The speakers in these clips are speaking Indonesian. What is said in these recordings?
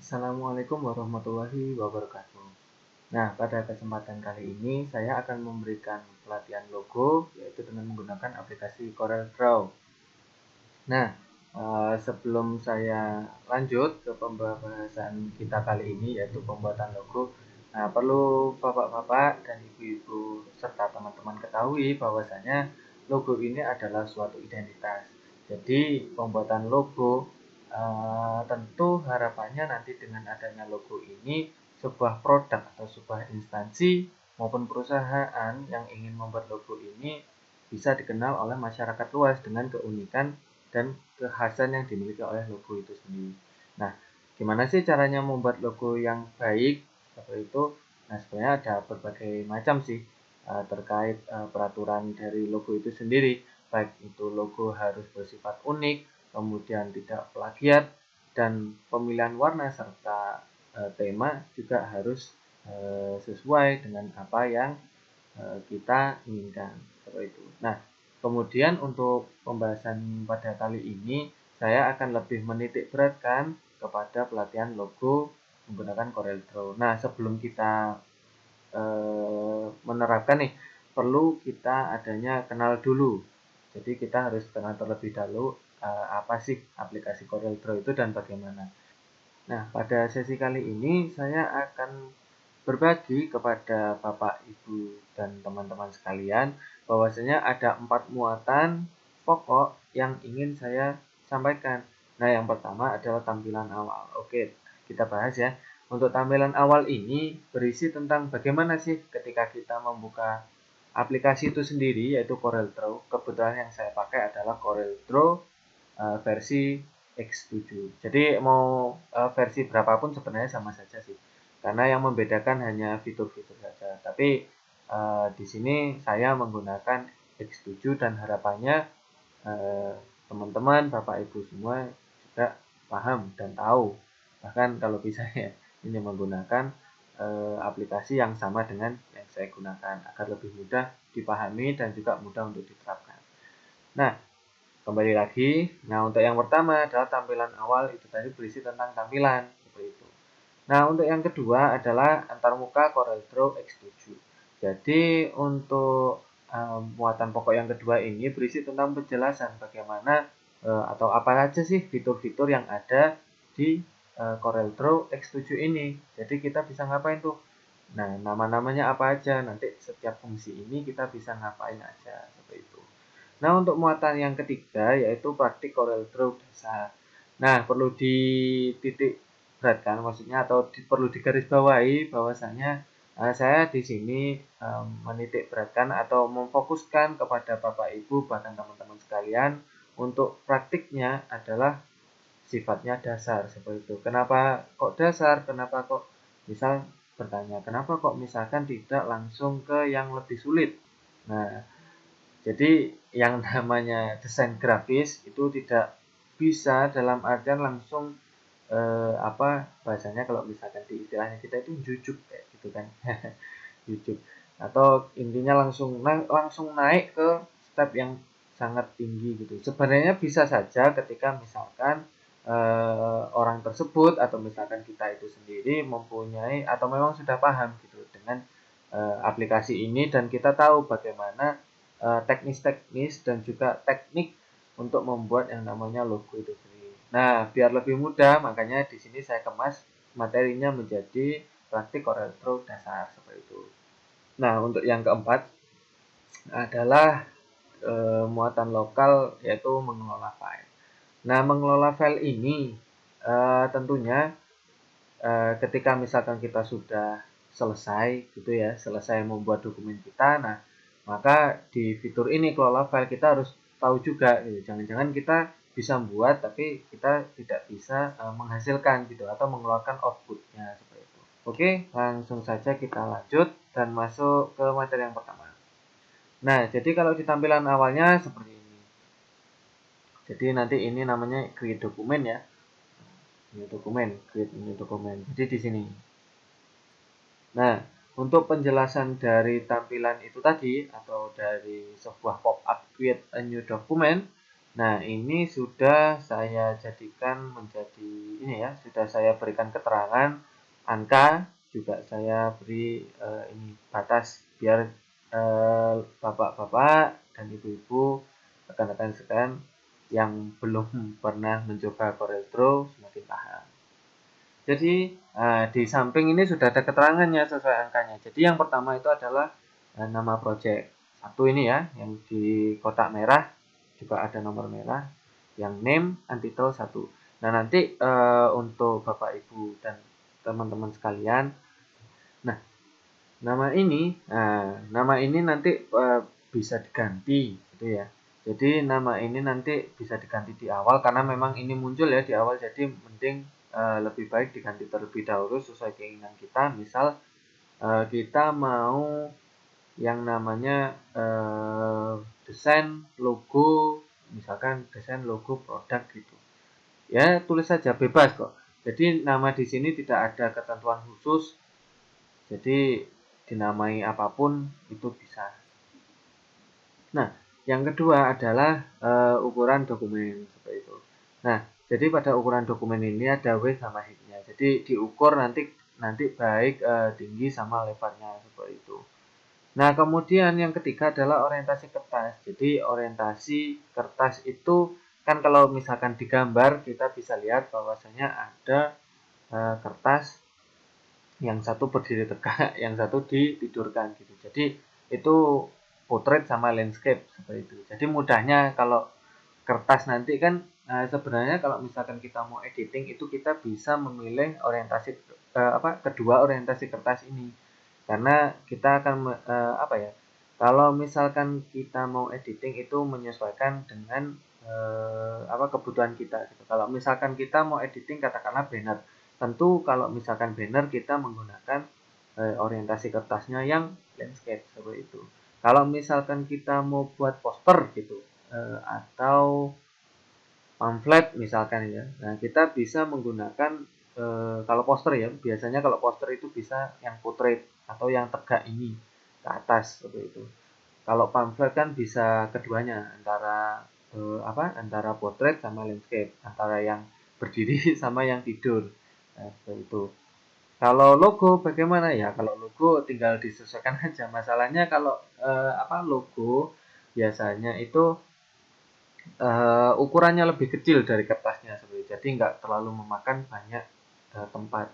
Assalamualaikum warahmatullahi wabarakatuh. Nah, pada kesempatan kali ini saya akan memberikan pelatihan logo yaitu dengan menggunakan aplikasi CorelDRAW. Nah, sebelum saya lanjut ke pembahasan kita kali ini yaitu pembuatan logo, nah perlu bapak-bapak dan ibu-ibu serta teman-teman ketahui bahwasanya logo ini adalah suatu identitas. Jadi pembuatan logo tentu harapannya nanti dengan adanya logo ini sebuah produk atau sebuah instansi maupun perusahaan yang ingin membuat logo ini bisa dikenal oleh masyarakat luas dengan keunikan dan kekhasan yang dimiliki oleh logo itu sendiri. Nah, gimana sih caranya membuat logo yang baik seperti itu? Nah, sebenarnya ada berbagai macam sih terkait peraturan dari logo itu sendiri. Baik itu logo harus bersifat unik, kemudian tidak plagiat, dan pemilihan warna serta tema juga harus sesuai dengan apa yang kita inginkan seperti itu. Nah, kemudian untuk pembahasan pada kali ini saya akan lebih menitik beratkan kepada pelatihan logo menggunakan CorelDRAW. Nah, sebelum kita menerapkan nih, perlu kita adanya kenal dulu. Jadi kita harus kenal terlebih dahulu apa sih aplikasi CorelDRAW itu dan bagaimana. Nah, pada sesi kali ini saya akan berbagi kepada Bapak, Ibu, dan teman-teman sekalian bahwasanya ada 4 muatan pokok yang ingin saya sampaikan. Nah, yang pertama adalah tampilan awal. Oke, kita bahas ya. Untuk tampilan awal ini berisi tentang bagaimana sih ketika kita membuka aplikasi itu sendiri yaitu CorelDRAW. Kebetulan yang saya pakai adalah CorelDRAW versi X7. Jadi mau versi berapapun sebenarnya sama saja sih. Karena yang membedakan hanya fitur-fitur saja. Tapi di sini saya menggunakan X7 dan harapannya teman-teman, Bapak Ibu semua juga paham dan tahu. Bahkan kalau bisa ya ini menggunakan aplikasi yang sama dengan yang saya gunakan agar lebih mudah dipahami dan juga mudah untuk diterapkan. Nah, kembali lagi. Nah, untuk yang pertama adalah tampilan awal itu tadi berisi tentang tampilan seperti itu. Nah, untuk yang kedua adalah antarmuka CorelDRAW X7. Jadi, untuk muatan pokok yang kedua ini berisi tentang penjelasan bagaimana atau apa saja sih fitur-fitur yang ada di CorelDRAW X7 ini. Jadi, kita bisa ngapain tuh? Nah, nama-namanya apa aja? Nanti setiap fungsi ini kita bisa ngapain aja seperti itu. Nah, untuk muatan yang ketiga yaitu praktik CorelDRAW dasar. Nah, perlu dititik beratkan maksudnya atau perlu digarisbawahi bahwasanya saya di sini menitik beratkan atau memfokuskan kepada Bapak Ibu bahkan teman-teman sekalian untuk praktiknya adalah sifatnya dasar seperti itu. Kenapa kok dasar? Kenapa kok misal bertanya, kenapa kok misalkan tidak langsung ke yang lebih sulit? Nah, jadi yang namanya desain grafis itu tidak bisa dalam artian langsung apa bahasanya kalau misalkan di istilahnya kita itu jujuk kayak gitu kan. Jujuk atau intinya langsung naik ke step yang sangat tinggi gitu. Sebenarnya bisa saja ketika misalkan orang tersebut atau misalkan kita itu sendiri mempunyai atau memang sudah paham gitu dengan aplikasi ini dan kita tahu bagaimana teknis-teknis dan juga teknik untuk membuat yang namanya logo itu sendiri. Nah, biar lebih mudah, makanya di sini saya kemas materinya menjadi praktik CorelDRAW dasar seperti itu. Nah, untuk yang keempat adalah muatan lokal yaitu mengelola file. Nah, mengelola file ini tentunya ketika misalkan kita sudah selesai gitu ya, selesai membuat dokumen kita, nah maka di fitur ini kelola file kita harus tahu juga gitu. Jangan-jangan kita bisa membuat tapi kita tidak bisa menghasilkan gitu atau mengeluarkan outputnya seperti itu. Oke, langsung saja kita lanjut dan masuk ke materi yang pertama. Nah, jadi kalau di tampilan awalnya seperti ini. Jadi nanti ini namanya create dokumen ya. New dokumen, create new dokumen. Jadi di sini. Nah, untuk penjelasan dari tampilan itu tadi atau dari sebuah pop-up create a new document. Nah, ini sudah saya jadikan menjadi ini ya, sudah saya berikan keterangan angka, juga saya beri ini batas biar bapak-bapak dan ibu-ibu, rekan-rekan sekalian yang belum pernah mencoba CorelDRAW semakin paham. Jadi di samping ini sudah ada keterangannya sesuai angkanya. Jadi yang pertama itu adalah nama project. Satu ini ya, yang di kotak merah juga ada nomor merah. Yang name, untitled satu. Nah nanti untuk Bapak Ibu dan teman-teman sekalian, nah nama ini nanti bisa diganti, gitu ya. Jadi nama ini nanti bisa diganti di awal karena memang ini muncul ya di awal. Jadi mending lebih baik diganti terlebih dahulu sesuai keinginan kita. Misal kita mau yang namanya desain logo, misalkan desain logo produk gitu. Ya tulis saja bebas kok. Jadi nama di sini tidak ada ketentuan khusus. Jadi dinamai apapun itu bisa. Nah, yang kedua adalah ukuran dokumen seperti itu. Nah, jadi pada ukuran dokumen ini ada width sama height-nya. Jadi diukur nanti baik tinggi sama lebarnya seperti itu. Nah, kemudian yang ketiga adalah orientasi kertas. Jadi orientasi kertas itu kan kalau misalkan digambar kita bisa lihat bahwasanya ada kertas yang satu berdiri tegak, yang satu ditidurkan gitu. Jadi itu portrait sama landscape seperti itu. Jadi mudahnya kalau kertas nanti kan sebenarnya kalau misalkan kita mau editing itu kita bisa memilih orientasi kedua orientasi kertas ini. Karena kita akan apa ya? Kalau misalkan kita mau editing itu menyesuaikan dengan kebutuhan kita gitu. Kalau misalkan kita mau editing katakanlah banner, tentu kalau misalkan banner kita menggunakan orientasi kertasnya yang landscape seperti itu. Kalau misalkan kita mau buat poster gitu atau pamflet misalkan ya, nah kita bisa menggunakan kalau poster ya, biasanya kalau poster itu bisa yang portrait atau yang tegak ini ke atas seperti itu. Kalau pamflet kan bisa keduanya antara portrait sama landscape, antara yang berdiri sama yang tidur. Nah, seperti itu. Kalau logo bagaimana ya? Kalau logo tinggal disesuaikan aja. Masalahnya kalau logo biasanya itu ukurannya lebih kecil dari kertasnya seperti itu. Jadi nggak terlalu memakan banyak tempat.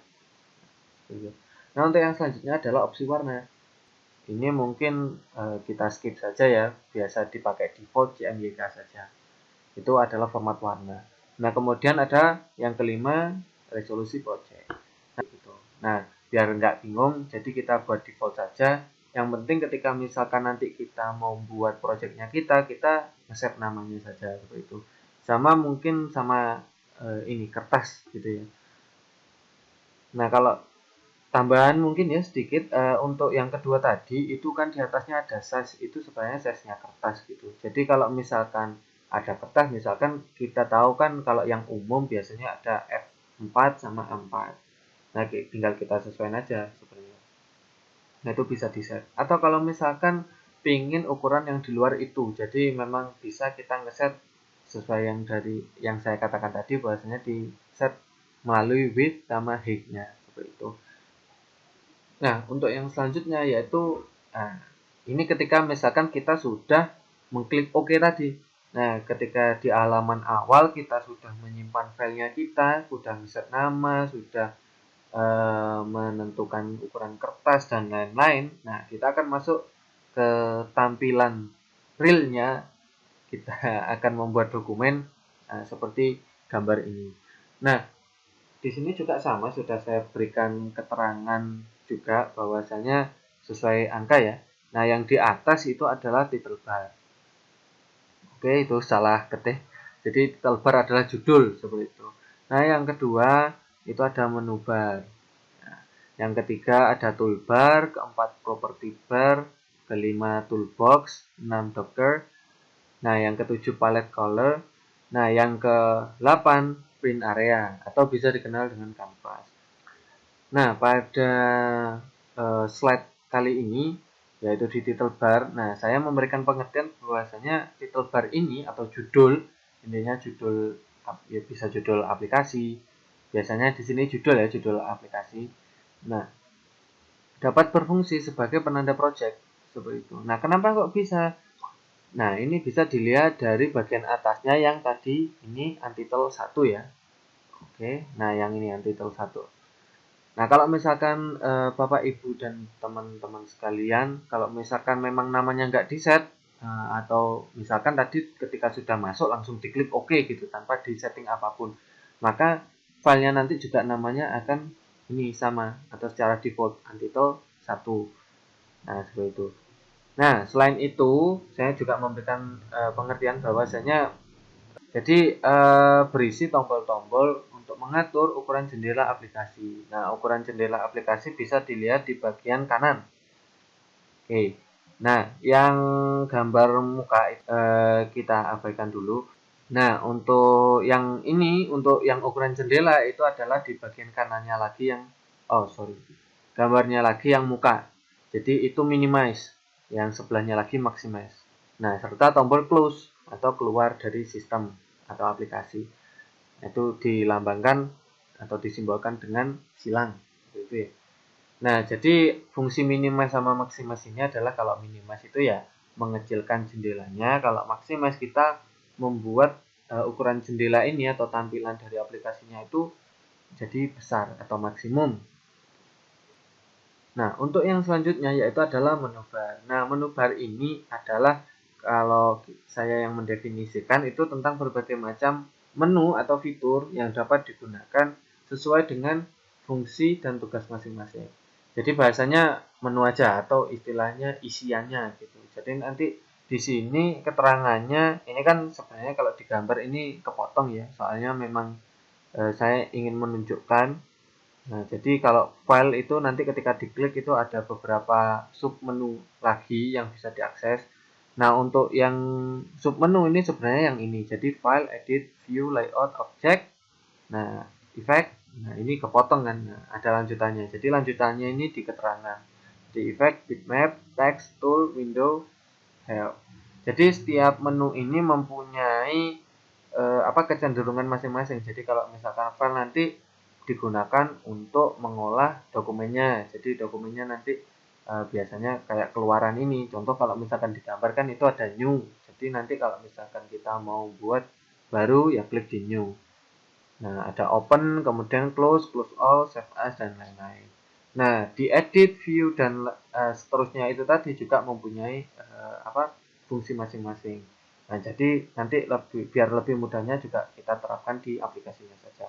Nah untuk yang selanjutnya adalah opsi warna. Ini mungkin kita skip saja ya. Biasa dipakai default JMYK saja. Itu adalah format warna. Nah kemudian ada yang kelima resolusi project. Nah, biar nggak bingung, jadi kita buat default saja. Yang penting ketika misalkan nanti kita mau buat projectnya kita nge-save namanya saja seperti itu. Sama mungkin sama ini kertas gitu ya. Nah, kalau tambahan mungkin ya sedikit untuk yang kedua tadi itu kan di atasnya ada size, itu sebenarnya size-nya kertas gitu. Jadi kalau misalkan ada kertas, misalkan kita tahu kan kalau yang umum biasanya ada F4 sama A4. Nah, tinggal kita sesuaikan aja sebenarnya. Nah, itu bisa di-set. Atau kalau misalkan pingin ukuran yang di luar itu, jadi memang bisa kita ngeset sesuai yang dari yang saya katakan tadi bahwasanya di set melalui width sama height-nya seperti itu. Nah, untuk yang selanjutnya yaitu ini ketika misalkan kita sudah mengklik OK tadi. Nah, ketika di halaman awal kita sudah menyimpan filenya kita, sudah set nama, sudah menentukan ukuran kertas dan lain-lain. Nah, kita akan masuk ke tampilan realnya. Kita akan membuat dokumen seperti gambar ini. Nah, di sini juga sama, sudah saya berikan keterangan juga bahwasanya sesuai angka ya. Nah, yang di atas itu adalah title bar. Oke, itu salah ketik. Jadi title bar adalah judul seperti itu. Nah, yang kedua itu ada menu bar. Yang ketiga ada toolbar, keempat property bar, kelima toolbox, 6 docker. Nah, yang ketujuh palette color. Nah, yang ke-8 print area atau bisa dikenal dengan canvas. Nah, pada slide kali ini yaitu di title bar. Nah, saya memberikan pengertian bahwasanya title bar ini atau judul intinya judul, ya bisa judul aplikasi. Biasanya di sini judul ya, judul aplikasi. Nah, dapat berfungsi sebagai penanda project seperti itu. Nah, kenapa kok bisa? Nah, ini bisa dilihat dari bagian atasnya yang tadi ini untitled 1 ya. Oke, nah yang ini untitled 1. Nah, kalau misalkan Bapak Ibu dan teman-teman sekalian, kalau misalkan memang namanya nggak di-set, atau misalkan tadi ketika sudah masuk langsung diklik OK gitu tanpa di-setting apapun, maka filenya nanti juga namanya akan ini sama atau secara default untitled 1. Nah, seperti itu. Nah, selain itu, saya juga memberikan pengertian bahwasanya jadi berisi tombol-tombol untuk mengatur ukuran jendela aplikasi. Nah, ukuran jendela aplikasi bisa dilihat di bagian kanan. Oke. Nah, yang gambar muka kita abaikan dulu. Nah, untuk yang ini, untuk yang ukuran jendela itu adalah di bagian kanannya lagi yang, oh sorry, gambarnya lagi yang muka. Jadi itu minimize, yang sebelahnya lagi maximize. Nah, serta tombol close atau keluar dari sistem atau aplikasi. Itu dilambangkan atau disimbolkan dengan silang. Gitu ya. Nah, jadi fungsi minimize sama maximize ini adalah kalau minimize itu ya mengecilkan jendelanya, kalau maximize kita membuat ukuran jendela ini atau tampilan dari aplikasinya itu jadi besar atau maksimum. Nah, untuk yang selanjutnya yaitu adalah menu bar. Nah, menu bar ini adalah kalau saya yang mendefinisikan itu tentang berbagai macam menu atau fitur yang dapat digunakan sesuai dengan fungsi dan tugas masing-masing. Jadi bahasanya menu aja atau istilahnya isiannya gitu. Jadi nanti di sini keterangannya ini kan sebenarnya kalau digambar ini kepotong ya, soalnya memang saya ingin menunjukkan. Nah, jadi kalau file itu nanti ketika diklik itu ada beberapa sub menu lagi yang bisa diakses. Nah, untuk yang sub menu ini sebenarnya yang ini. Jadi file, edit, view, layout, object. Nah, effect. Nah, ini kepotong kan. Nah, ada lanjutannya. Jadi lanjutannya ini di keterangan. Di effect, bitmap, text, tool, window, help. Jadi setiap menu ini mempunyai kecenderungan masing-masing. Jadi kalau misalkan file nanti digunakan untuk mengolah dokumennya. Jadi dokumennya nanti biasanya kayak keluaran ini. Contoh kalau misalkan digambarkan itu ada new. Jadi nanti kalau misalkan kita mau buat baru ya klik di new. Nah, ada open, kemudian close, close all, save as dan lain-lain. Nah, di edit, view dan seterusnya itu tadi juga mempunyai fungsi masing-masing. Nah, jadi nanti biar lebih mudahnya juga kita terapkan di aplikasinya saja.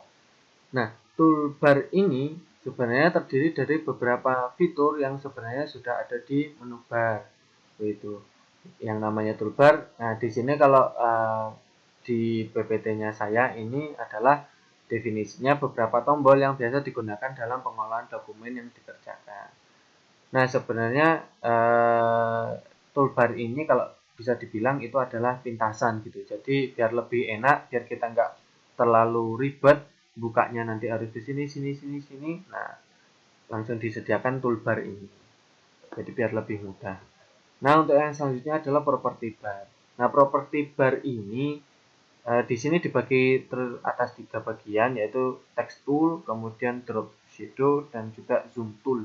Nah, toolbar ini sebenarnya terdiri dari beberapa fitur yang sebenarnya sudah ada di menu bar. Yaitu yang namanya toolbar. Nah, di sini kalau di PPT-nya saya ini adalah definisinya beberapa tombol yang biasa digunakan dalam pengolahan dokumen yang dikerjakan. Nah, sebenarnya toolbar ini kalau bisa dibilang itu adalah pintasan gitu. Jadi biar lebih enak, biar kita nggak terlalu ribet, bukanya nanti harus di sini, sini, sini, sini. Nah, langsung disediakan toolbar ini. Jadi biar lebih mudah. Nah, untuk yang selanjutnya adalah property bar. Nah, property bar ini di sini dibagi atas 3 bagian, yaitu text tool, kemudian drop shadow, dan juga zoom tool.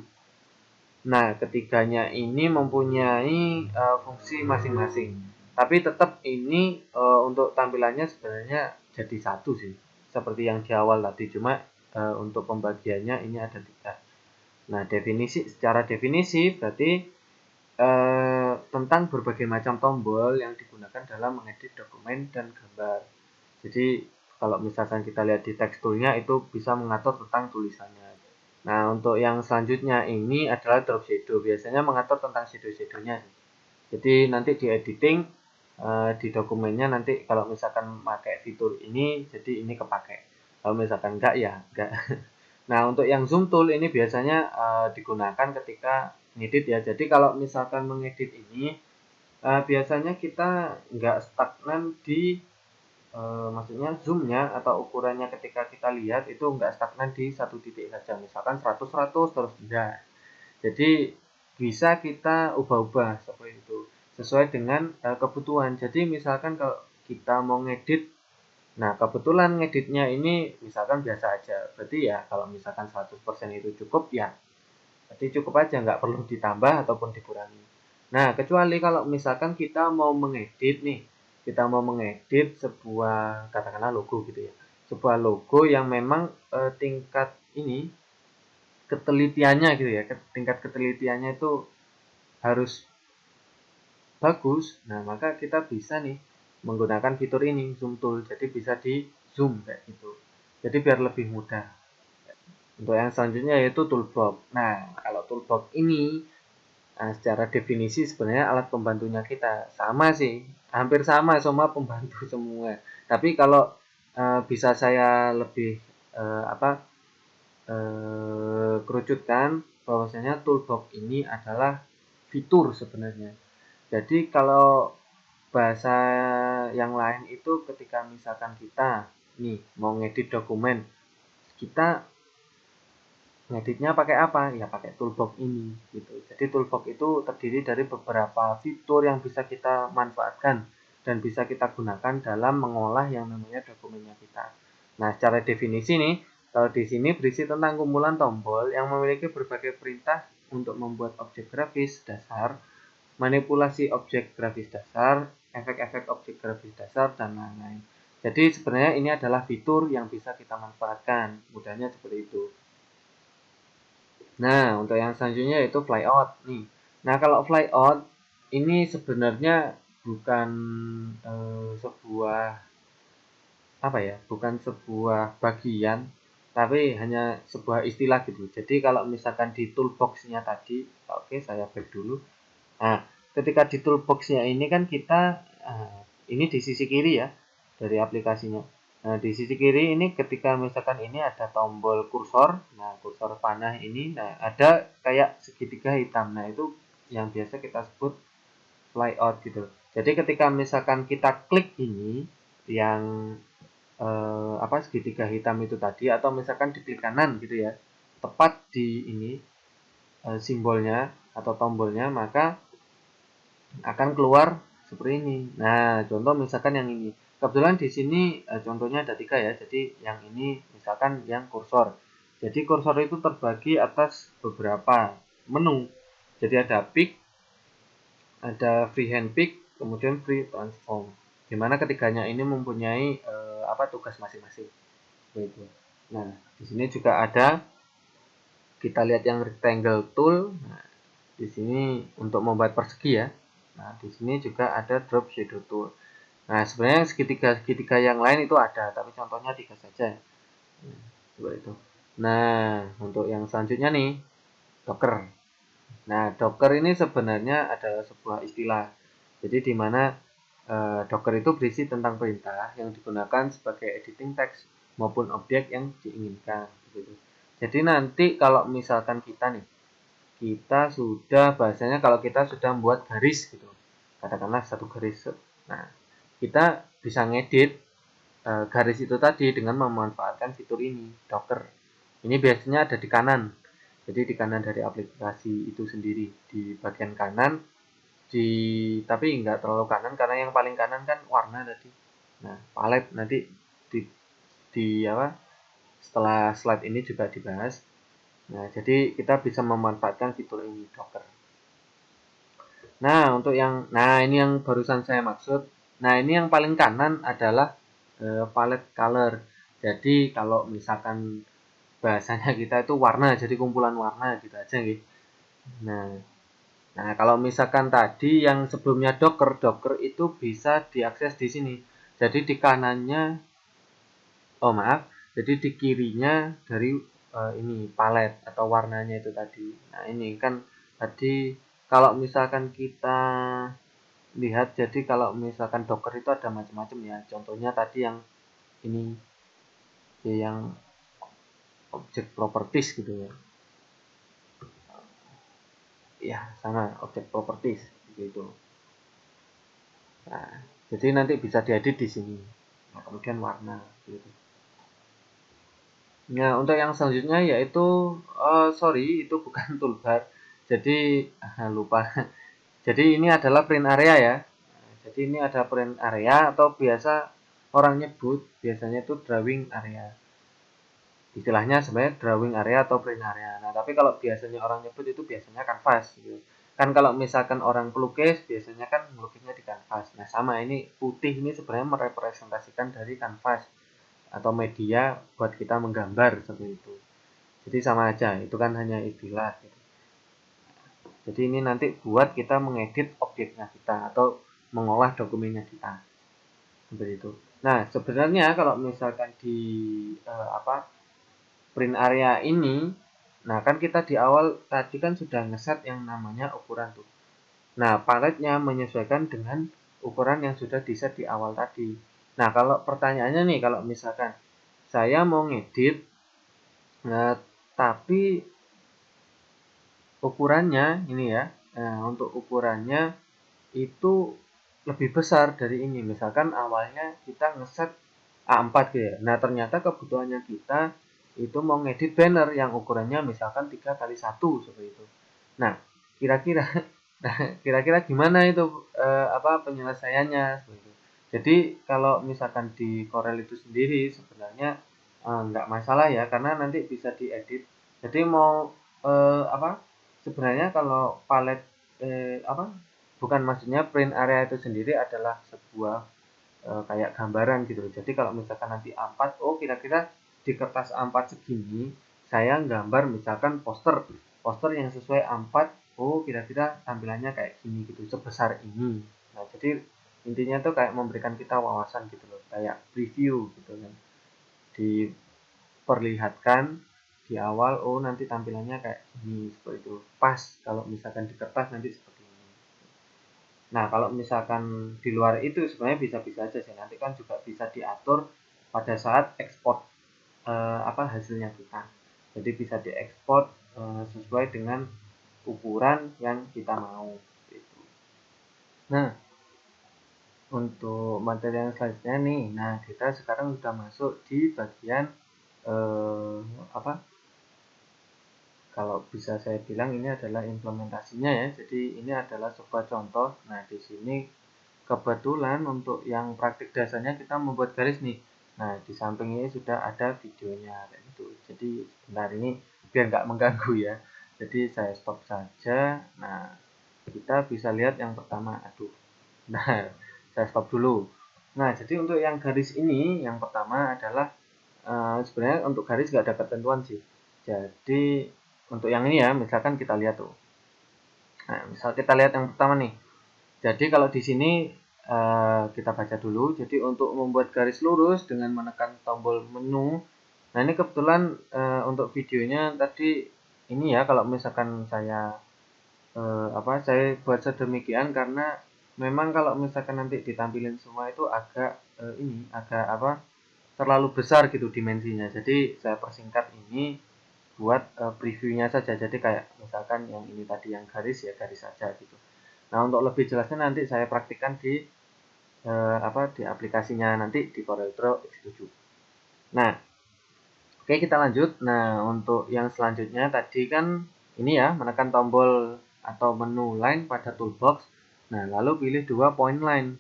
Nah, ketiganya ini mempunyai fungsi masing-masing. Tapi tetap ini untuk tampilannya sebenarnya jadi satu sih. Seperti yang di awal tadi, cuma untuk pembagiannya ini ada 3. Nah, secara definisi berarti tentang berbagai macam tombol yang digunakan dalam mengedit dokumen dan gambar. Jadi, kalau misalkan kita lihat di teksturnya itu bisa mengatur tentang tulisannya. Nah, untuk yang selanjutnya ini adalah drop shadow. Biasanya mengatur tentang shadow-shadownya. Jadi nanti di editing di dokumennya nanti kalau misalkan pakai fitur ini, jadi ini kepake. Kalau misalkan enggak ya enggak. Nah, untuk yang zoom tool ini biasanya digunakan ketika ngedit ya. Jadi kalau misalkan mengedit ini biasanya kita enggak stagnan di maksudnya zoomnya atau ukurannya ketika kita lihat itu enggak stagnan di satu titik saja, misalkan 100 terus enggak. Jadi bisa kita ubah-ubah seperti itu sesuai dengan kebutuhan. Jadi misalkan kalau kita mau ngedit Nah, kebetulan ngeditnya ini misalkan biasa aja. Berarti ya kalau misalkan 100% itu cukup ya, berarti cukup aja, nggak perlu ditambah ataupun dikurangi. Nah, kecuali kalau misalkan kita mau mengedit nih, kita mau mengedit sebuah katakanlah logo gitu ya. Sebuah logo yang memang tingkat ini ketelitiannya gitu ya, tingkat ketelitiannya itu harus bagus. Nah, maka kita bisa nih menggunakan fitur ini, zoom tool. Jadi bisa di zoom kayak gitu. Jadi biar lebih mudah. Untuk yang selanjutnya yaitu toolbox. Nah, kalau toolbox ini secara definisi sebenarnya alat pembantunya kita sama sih, hampir sama, semua pembantu semua. Tapi kalau bisa saya lebih apa kerucutkan bahwasanya toolbox ini adalah fitur sebenarnya. Jadi kalau bahasa yang lain itu ketika misalkan kita nih mau ngedit dokumen, kita ngeditnya pakai apa? Ya pakai toolbox ini gitu. Jadi toolbox itu terdiri dari beberapa fitur yang bisa kita manfaatkan dan bisa kita gunakan dalam mengolah yang namanya dokumennya kita. Nah, secara definisi nih, kalau di sini berisi tentang kumpulan tombol yang memiliki berbagai perintah untuk membuat objek grafis dasar, manipulasi objek grafis dasar, efek-efek objek grafis dasar, dan lain-lain. Jadi sebenarnya ini adalah fitur yang bisa kita manfaatkan. Mudahnya seperti itu. Nah, untuk yang selanjutnya yaitu flyout nih. Nah, kalau flyout ini sebenarnya bukan sebuah apa ya? Bukan sebuah bagian, tapi hanya sebuah istilah gitu. Jadi kalau misalkan di toolbox-nya tadi, oke, saya back dulu. Nah, ketika di toolbox-nya ini kan kita ini di sisi kiri ya dari aplikasinya. Nah, di sisi kiri ini ketika misalkan ini ada tombol kursor, nah kursor panah ini, nah ada kayak segitiga hitam. Nah, itu yang biasa kita sebut flyout gitu. Jadi ketika misalkan kita klik ini yang segitiga hitam itu tadi atau misalkan di klik kanan gitu ya, tepat di ini simbolnya atau tombolnya, maka akan keluar seperti ini. Nah, contoh misalkan yang ini. Kebetulan di sini contohnya ada 3 ya. Jadi yang ini misalkan yang kursor. Jadi kursor itu terbagi atas beberapa menu. Jadi ada pick, ada freehand pick, kemudian free transform. Dimana ketiganya ini mempunyai tugas masing-masing. Begitu. Nah, di sini juga ada kita lihat yang rectangle tool. Nah, di sini untuk membuat persegi ya. Nah, di sini juga ada drop shadow tool. Nah, sebenarnya segitiga yang lain itu ada, tapi contohnya 3 saja. Nah, seperti itu. Nah, untuk yang selanjutnya nih, Docker. Nah, Docker ini sebenarnya adalah sebuah istilah. Jadi di mana Docker itu berisi tentang perintah yang digunakan sebagai editing teks maupun objek yang diinginkan. Gitu. Jadi nanti kalau misalkan kita nih kita sudah bahasanya kalau kita sudah membuat garis gitu, katakanlah satu garis. Nah, kita bisa ngedit garis itu tadi dengan memanfaatkan fitur ini, Docker. Ini biasanya ada di kanan. Jadi di kanan dari aplikasi itu sendiri, di bagian kanan, tapi nggak terlalu kanan karena yang paling kanan kan warna tadi. Nah, palet nanti di apa? Setelah slide ini juga dibahas. Nah, jadi kita bisa memanfaatkan fitur ini, Docker. Nah, ini yang barusan saya maksud. Nah, ini yang paling kanan adalah palette color. Jadi kalau misalkan bahasanya kita itu warna, jadi kumpulan warna gitu aja gitu. Nah, kalau misalkan tadi yang sebelumnya Docker itu bisa diakses di sini. Jadi di kanannya, maaf, jadi di kirinya dari ini palet atau warnanya itu tadi. Nah, ini kan tadi kalau misalkan kita lihat, jadi kalau misalkan Docker itu ada macam-macam ya. Contohnya tadi yang ini yang objek properties gitu ya. Ya, sama objek properties gitu. Nah, jadi nanti bisa diedit di sini. Nah, kemudian warna gitu. Nah, untuk yang selanjutnya yaitu sorry, itu bukan toolbar. Jadi lupa. Jadi ini adalah print area ya. Jadi ini ada print area atau biasa orang nyebut biasanya itu drawing area. Istilahnya sebenarnya drawing area atau print area. Nah, tapi kalau biasanya orang nyebut itu biasanya kanvas gitu. Kan kalau misalkan orang pelukis biasanya kan melukisnya di kanvas. Nah, sama ini putih ini sebenarnya merepresentasikan dari kanvas atau media buat kita menggambar seperti itu. Jadi sama aja, itu kan hanya istilah gitu. Jadi ini nanti buat kita mengedit objeknya kita atau mengolah dokumennya kita. Seperti itu. Nah, sebenarnya kalau misalkan di print area ini, nah kan kita di awal tadi kan sudah ngeset yang namanya ukuran tuh. Nah, paletnya menyesuaikan dengan ukuran yang sudah diset di awal tadi. Nah, kalau pertanyaannya nih, kalau misalkan saya mau ngedit, nah, tapi ukurannya ini ya, nah, untuk ukurannya itu lebih besar dari ini. Misalkan awalnya kita ngeset A4 gitu ya. Nah, ternyata kebutuhannya kita itu mau ngedit banner yang ukurannya misalkan 3x1 seperti itu. Nah, kira-kira nah, kira-kira gimana itu penyelesaiannya seperti itu. Jadi, kalau misalkan di Corel itu sendiri sebenarnya nggak masalah ya karena nanti bisa diedit. Jadi mau apa? Sebenarnya kalau palet apa bukan maksudnya print area itu sendiri adalah sebuah kayak gambaran gitu. Jadi kalau misalkan nanti A4, oh kira-kira di kertas A4 segini saya gambar misalkan poster yang sesuai A4, oh kira-kira tampilannya kayak gini gitu, sebesar ini. Nah, jadi intinya tuh kayak memberikan kita wawasan gitu loh, kayak preview gitu kan. Diperlihatkan di awal, oh nanti tampilannya kayak gini, seperti itu. Pas kalau misalkan di kertas nanti seperti ini. Nah, kalau misalkan di luar itu sebenarnya bisa-bisa aja sih. Nanti kan juga bisa diatur pada saat ekspor hasilnya kita. Jadi bisa diekspor sesuai dengan ukuran yang kita mau. Gitu. Nah, untuk materi yang selanjutnya nih, nah kita sekarang sudah masuk di bagian eh, apa? Kalau bisa saya bilang ini adalah implementasinya ya. Jadi ini adalah sebuah contoh. Nah, di sini kebetulan untuk yang praktik dasarnya kita membuat garis nih. Nah, di samping ini sudah ada videonya kayak gitu. Jadi sebentar ini biar nggak mengganggu ya. Jadi saya stop saja. Nah, kita bisa lihat yang pertama. Aduh. Nah, saya stop dulu. Nah, jadi untuk yang garis ini, yang pertama adalah sebenarnya untuk garis nggak ada ketentuan sih. Jadi untuk yang ini ya, misalkan kita lihat tuh. Nah, misal kita lihat yang pertama nih. Jadi kalau di sini kita baca dulu. Jadi untuk membuat garis lurus dengan menekan tombol menu. Nah ini kebetulan untuk videonya tadi ini ya kalau misalkan saya buat sedemikian karena memang kalau misalkan nanti ditampilin semua itu agak agak terlalu besar gitu dimensinya. Jadi saya persingkat ini buat previewnya saja. Jadi kayak misalkan yang ini tadi yang garis ya garis saja gitu. Nah, untuk lebih jelasnya nanti saya praktikkan di aplikasinya nanti di CorelDRAW X7. Nah, oke kita lanjut. Nah, untuk yang selanjutnya tadi kan ini ya, menekan tombol atau menu line pada toolbox. Nah, lalu pilih dua point line.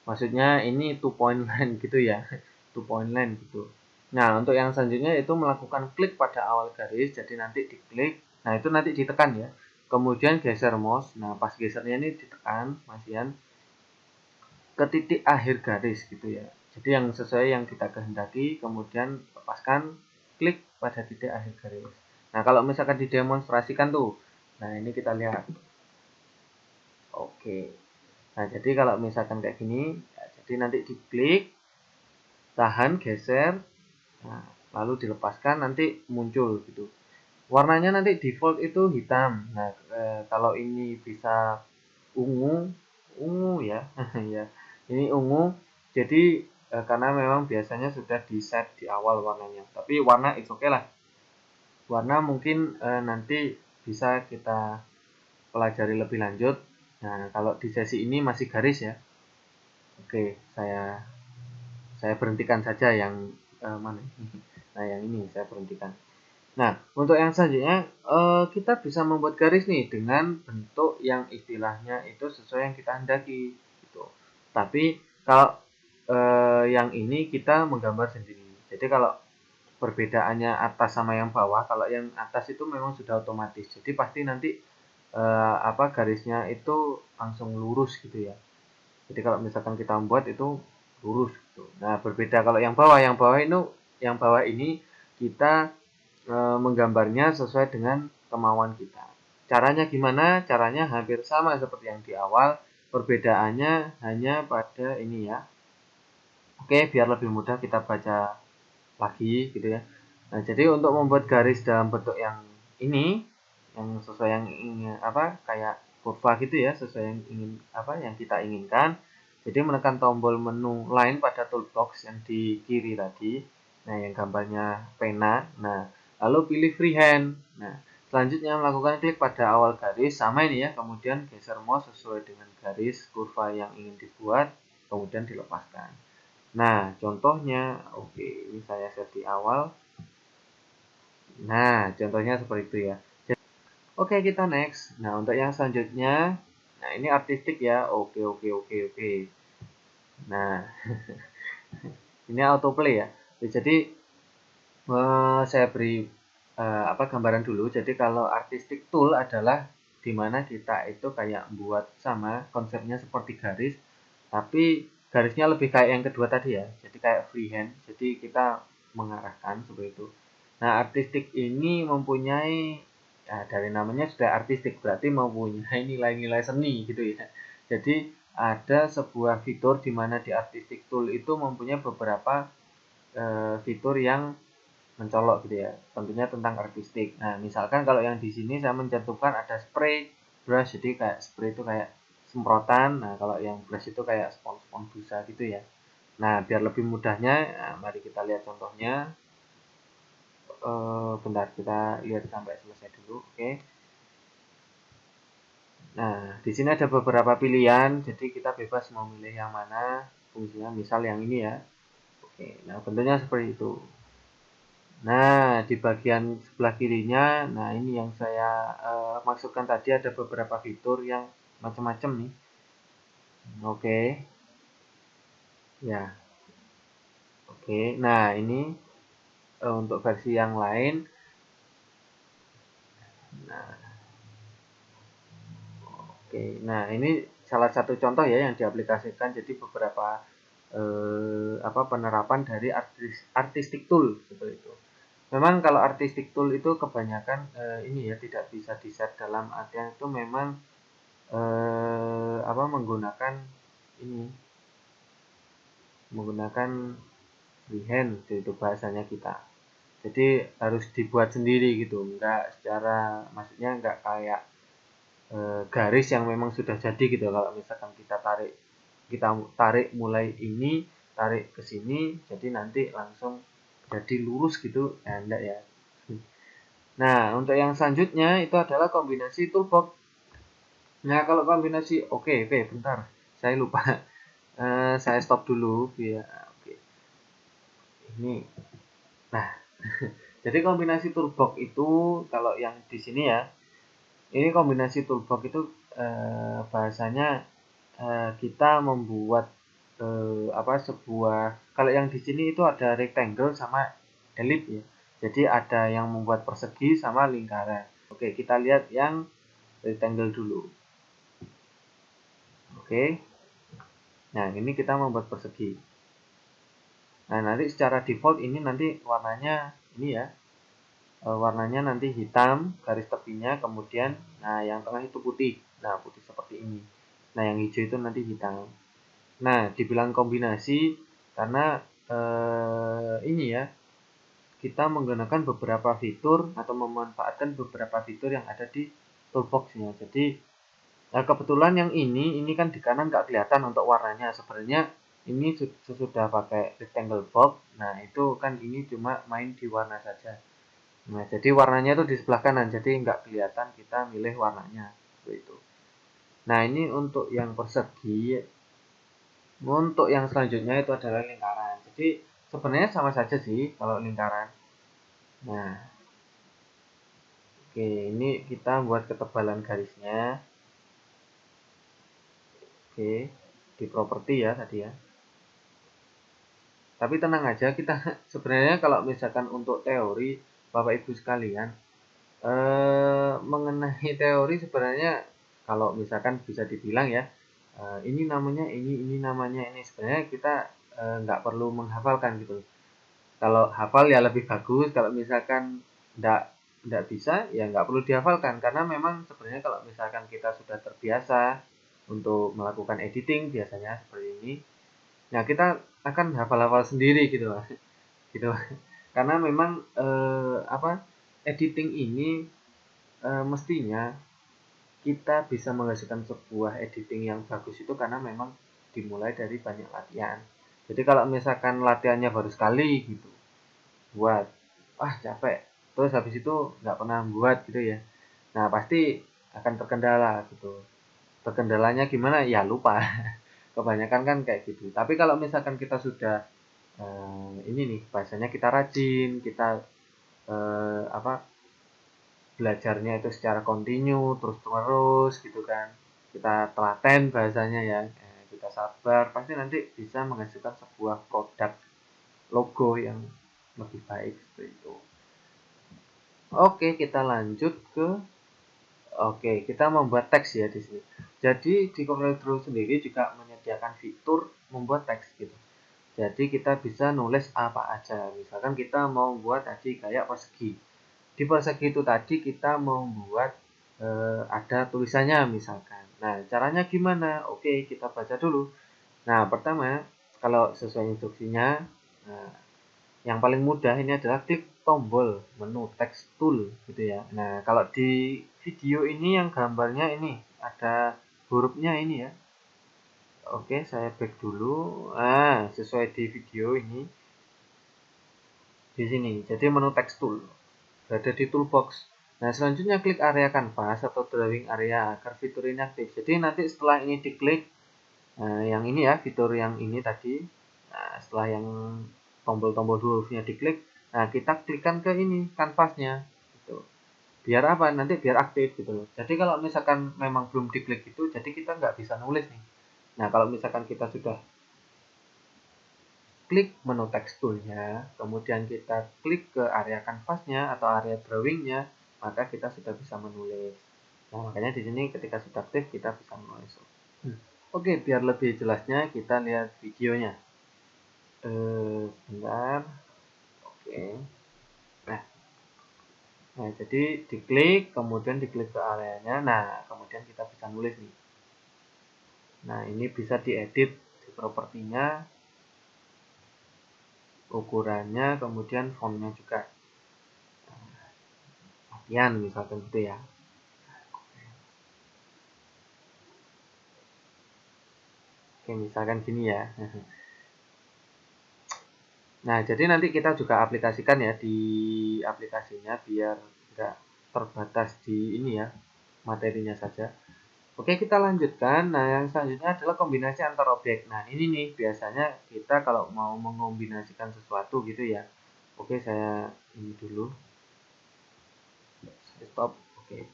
Maksudnya ini 2 point line gitu ya. 2 point line gitu. Nah, untuk yang selanjutnya itu melakukan klik pada awal garis. Jadi nanti diklik. Nah, itu nanti ditekan ya. Kemudian geser mouse. Nah, pas gesernya ini ditekan, Mas Ian, ke titik akhir garis gitu ya. Jadi yang sesuai yang kita kehendaki, kemudian lepaskan, klik pada titik akhir garis. Nah, kalau misalkan didemonstrasikan tuh, nah ini kita lihat. Oke. Nah, jadi kalau misalkan kayak gini, ya, jadi nanti diklik, tahan, geser, nah, lalu dilepaskan, nanti muncul gitu. Warnanya nanti default itu hitam. Nah, kalau ini bisa ungu, ungu ya, ya. Ini ungu. Jadi karena memang biasanya sudah di set di awal warnanya. Tapi warna it's okay lah. Warna mungkin nanti bisa kita pelajari lebih lanjut. Nah, kalau di sesi ini masih garis ya. Oke, saya berhentikan saja yang mana? Nah, yang ini saya berhentikan. Nah, untuk yang selanjutnya kita bisa membuat garis nih dengan bentuk yang istilahnya itu sesuai yang kita hendaki gitu. Tapi kalau yang ini kita menggambar sendiri. Jadi kalau perbedaannya atas sama yang bawah, kalau yang atas itu memang sudah otomatis. Jadi pasti nanti garisnya itu langsung lurus gitu ya. Jadi kalau misalkan kita membuat itu lurus gitu. Nah, berbeda kalau yang bawah ini kita menggambarnya sesuai dengan kemauan kita. Caranya gimana? Caranya hampir sama seperti yang di awal. Perbedaannya hanya pada ini ya. Oke, biar lebih mudah kita baca lagi gitu ya. Nah, jadi untuk membuat garis dalam bentuk yang ini, yang sesuai yang ingin kayak kurva gitu ya, sesuai yang kita inginkan. Jadi menekan tombol menu lain pada toolbox yang di kiri tadi. Nah, yang gambarnya pena. Nah, lalu pilih freehand. Nah, selanjutnya melakukan klik pada awal garis sama ini ya, kemudian geser mouse sesuai dengan garis kurva yang ingin dibuat, kemudian dilepaskan. Nah, contohnya, oke, ini saya set di awal. Nah, contohnya seperti itu ya. Oke, kita next. Nah, untuk yang selanjutnya, nah ini artistik ya. Oke, oke, oke, oke. Nah, ini autoplay ya. Jadi, saya beri gambaran dulu. Jadi, kalau artistic tool adalah dimana kita itu kayak buat sama konsepnya seperti garis, tapi garisnya lebih kayak yang kedua tadi ya. Jadi kayak freehand. Jadi kita mengarahkan seperti itu. Nah, artistik ini mempunyai dari namanya sudah artistik berarti mempunyai nilai-nilai seni gitu ya. Jadi ada sebuah fitur di mana di artistic tool itu mempunyai beberapa fitur yang mencolok gitu ya. Tentunya tentang artistik. Nah, misalkan kalau yang di sini saya mencantumkan ada spray brush, jadi kayak spray itu kayak semprotan. Nah, kalau yang brush itu kayak spons-spons busa gitu ya. Nah, biar lebih mudahnya, nah, mari kita lihat contohnya. Bentar, kita lihat sampai selesai dulu. Oke. Nah, di sini ada beberapa pilihan, jadi kita bebas mau milih yang mana fungsinya. Misal yang ini ya. Oke, nah bentuknya seperti itu. Nah, di bagian sebelah kirinya, nah ini yang saya maksudkan tadi ada beberapa fitur yang macam-macam nih. Oke, ya, oke. Nah, ini untuk versi yang lain. Nah, oke. Nah, ini salah satu contoh ya yang diaplikasikan. Jadi beberapa penerapan dari artistic tool seperti itu. Memang kalau artistic tool itu kebanyakan ini ya tidak bisa di set dalam artian itu memang menggunakan ini menggunakan freehand itu bahasanya kita. Jadi harus dibuat sendiri gitu, enggak secara maksudnya enggak kayak garis yang memang sudah jadi gitu. Kalau misalkan kita tarik mulai ini, tarik ke sini, jadi nanti langsung jadi lurus gitu, ya enggak ya. Nah, untuk yang selanjutnya itu adalah kombinasi toolbox. Nah, kalau kombinasi, oke, bentar, saya lupa. Saya stop dulu ya. Oke. Ini. Nah, jadi kombinasi toolbox itu kalau yang di sini ya, ini kombinasi toolbox itu bahasanya kita membuat sebuah kalau yang di sini itu ada rectangle sama ellipse ya. Jadi ada yang membuat persegi sama lingkaran. Oke, kita lihat yang rectangle dulu. Oke. Nah, ini kita membuat persegi. Nah, nanti secara default ini nanti warnanya ini ya. Warnanya nanti hitam, garis tepinya, kemudian nah yang tengah itu putih. Nah, putih seperti ini. Nah, yang hijau itu nanti hitam. Nah, dibilang kombinasi karena ini ya, kita menggunakan beberapa fitur atau memanfaatkan beberapa fitur yang ada di toolbox-nya. Jadi, kebetulan yang ini kan di kanan nggak kelihatan untuk warnanya. Sebenarnya ini sudah pakai rectangle box. Nah, itu kan ini cuma main di warna saja. Nah, jadi warnanya itu di sebelah kanan, jadi nggak kelihatan kita milih warnanya. Seperti itu. Nah, ini untuk yang persegi. Untuk yang selanjutnya itu adalah lingkaran. Jadi sebenarnya sama saja sih kalau lingkaran. Nah, oke, ini kita buat ketebalan garisnya. Oke, di properti ya tadi ya. Tapi tenang aja, kita sebenarnya kalau misalkan untuk teori, Bapak Ibu sekalian, mengenai teori sebenarnya kalau misalkan bisa dibilang ya, ini namanya ini namanya ini, sebenarnya kita nggak perlu menghafalkan gitu. Kalau hafal ya lebih bagus, kalau misalkan nggak bisa ya nggak perlu dihafalkan, karena memang sebenarnya kalau misalkan kita sudah terbiasa untuk melakukan editing biasanya seperti ini, nah kita akan hafal-hafal sendiri gitu Mas. Gitu. Karena memang editing ini mestinya kita bisa menghasilkan sebuah editing yang bagus itu karena memang dimulai dari banyak latihan. Jadi kalau misalkan latihannya baru sekali gitu, buat capek, terus habis itu nggak pernah buat gitu ya, nah pasti akan terkendala gitu. Terkendalanya gimana ya, lupa. Kebanyakan kan kayak gitu. Tapi kalau misalkan kita sudah ini nih bahasanya, kita rajin, kita belajarnya itu secara kontinu terus terus gitu kan, kita telaten bahasanya ya, kita sabar, pasti nanti bisa menghasilkan sebuah produk logo yang lebih baik seperti itu. Oke, kita lanjut ke kita membuat teks ya di sini. Jadi di Corel Draw sendiri juga menyediakan fitur membuat teks gitu. Jadi kita bisa nulis apa aja. Misalkan kita mau buat tadi kayak persegi. Di persegi itu tadi kita mau buat ada tulisannya misalkan. Nah, caranya gimana? Oke, kita baca dulu. Nah, pertama, kalau sesuai instruksinya, nah, yang paling mudah ini adalah klik tombol menu text tool gitu ya. Nah, kalau di video ini yang gambarnya ini ada hurufnya ini ya. Oke, saya back dulu. Sesuai di video ini di sini. Jadi menu text tool berada di toolbox. Nah, selanjutnya klik area kanvas atau drawing area agar fitur ini aktif. Jadi nanti setelah ini diklik, yang ini ya, fitur yang ini tadi. Nah, setelah yang tombol-tombol hurufnya diklik, nah kita klikkan ke ini kanvasnya gitu. Biar apa? Nanti biar aktif gitu loh. Jadi kalau misalkan memang belum diklik itu, jadi kita nggak bisa nulis nih. Nah, kalau misalkan kita sudah klik menu text toolnya, kemudian kita klik ke area kanvasnya atau area drawingnya, maka kita sudah bisa menulis. Nah, makanya di sini ketika sudah aktif kita bisa menulis. Oke, biar lebih jelasnya kita lihat videonya. Sebentar. Oke. Nah, jadi diklik, kemudian diklik ke areanya. Nah, kemudian kita bisa nulis nih. Nah, ini bisa diedit di propertinya, ukurannya, kemudian fontnya juga. Latihan misalkan gitu ya. Oke, misalkan gini ya. Nah, jadi nanti kita juga aplikasikan ya di aplikasinya biar nggak terbatas di ini ya, materinya saja. Oke, kita lanjutkan. Nah, yang selanjutnya adalah kombinasi antar objek. Nah, ini nih biasanya kita kalau mau mengombinasikan sesuatu gitu ya. Oke, saya ini dulu. Stop. Oke.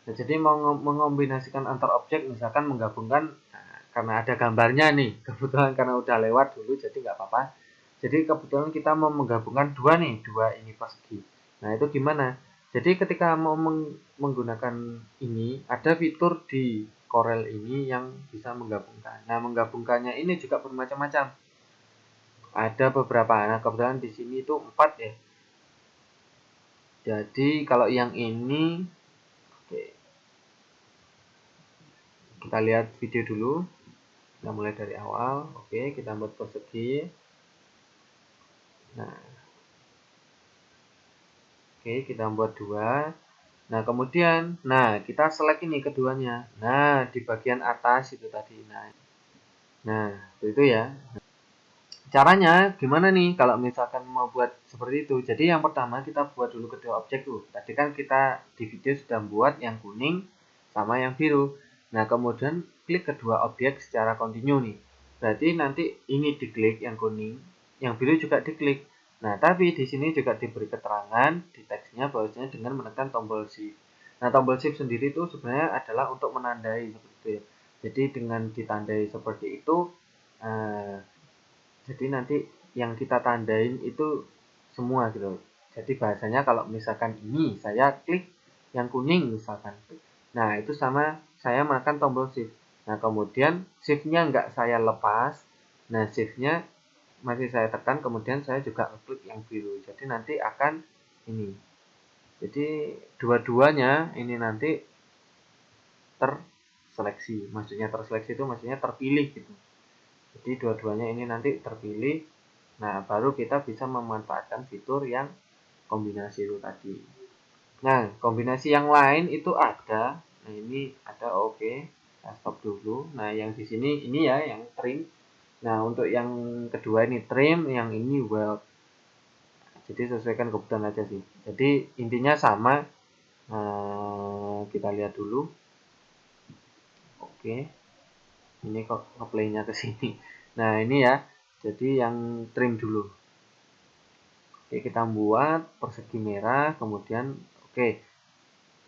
Nah, jadi mau mengombinasikan antar objek, misalkan menggabungkan, karena ada gambarnya nih, kebetulan karena udah lewat dulu, jadi nggak apa-apa. Jadi kebetulan kita mau menggabungkan dua ini persegi. Nah, itu gimana? Jadi ketika mau menggunakan ini, ada fitur di Corel ini yang bisa menggabungkan. Nah, menggabungkannya ini juga bermacam-macam. Ada beberapa. Nah, kebetulan di sini itu 4 ya. Jadi kalau yang ini, oke, kita lihat video dulu. Kita mulai dari awal. Oke, kita buat persegi. Nah, oke, kita buat dua. Nah, kemudian, kita select ini keduanya. Nah, di bagian atas itu tadi. Nah, itu ya. Caranya gimana nih kalau misalkan mau buat seperti itu? Jadi yang pertama kita buat dulu kedua objek tuh. Tadi kan kita di video sudah buat yang kuning sama yang biru. Nah, kemudian klik kedua objek secara kontinu nih. Berarti nanti ini diklik yang kuning, yang biru juga diklik. Nah, tapi di sini juga diberi keterangan di teksnya bahwasanya dengan menekan tombol shift. Nah, tombol shift sendiri itu sebenarnya adalah untuk menandai seperti itu ya. Jadi dengan ditandai seperti itu, eh, jadi nanti yang kita tandain itu semua gitu. Jadi bahasanya kalau misalkan ini saya klik yang kuning misalkan. Nah, itu sama saya makan tombol shift. Nah, kemudian shift-nya nggak saya lepas. Nah, shift-nya masih saya tekan, kemudian saya juga klik yang biru. Jadi nanti akan ini. Jadi dua-duanya ini nanti terseleksi. Maksudnya terseleksi itu maksudnya terpilih gitu. Jadi dua-duanya ini nanti terpilih. Nah, baru kita bisa memanfaatkan fitur yang kombinasi itu tadi. Nah, kombinasi yang lain itu ada. Nah, ini ada, oke. Saya stop dulu. Nah, yang di sini ini ya yang trim. Nah, untuk yang kedua ini trim, yang ini weld. Jadi sesuaikan kebutuhan aja sih. Jadi intinya sama. Kita lihat dulu. Oke. Ini kok ngeplaynya ke sini. Nah, ini ya. Jadi yang trim dulu. Oke, kita buat persegi merah, kemudian oke.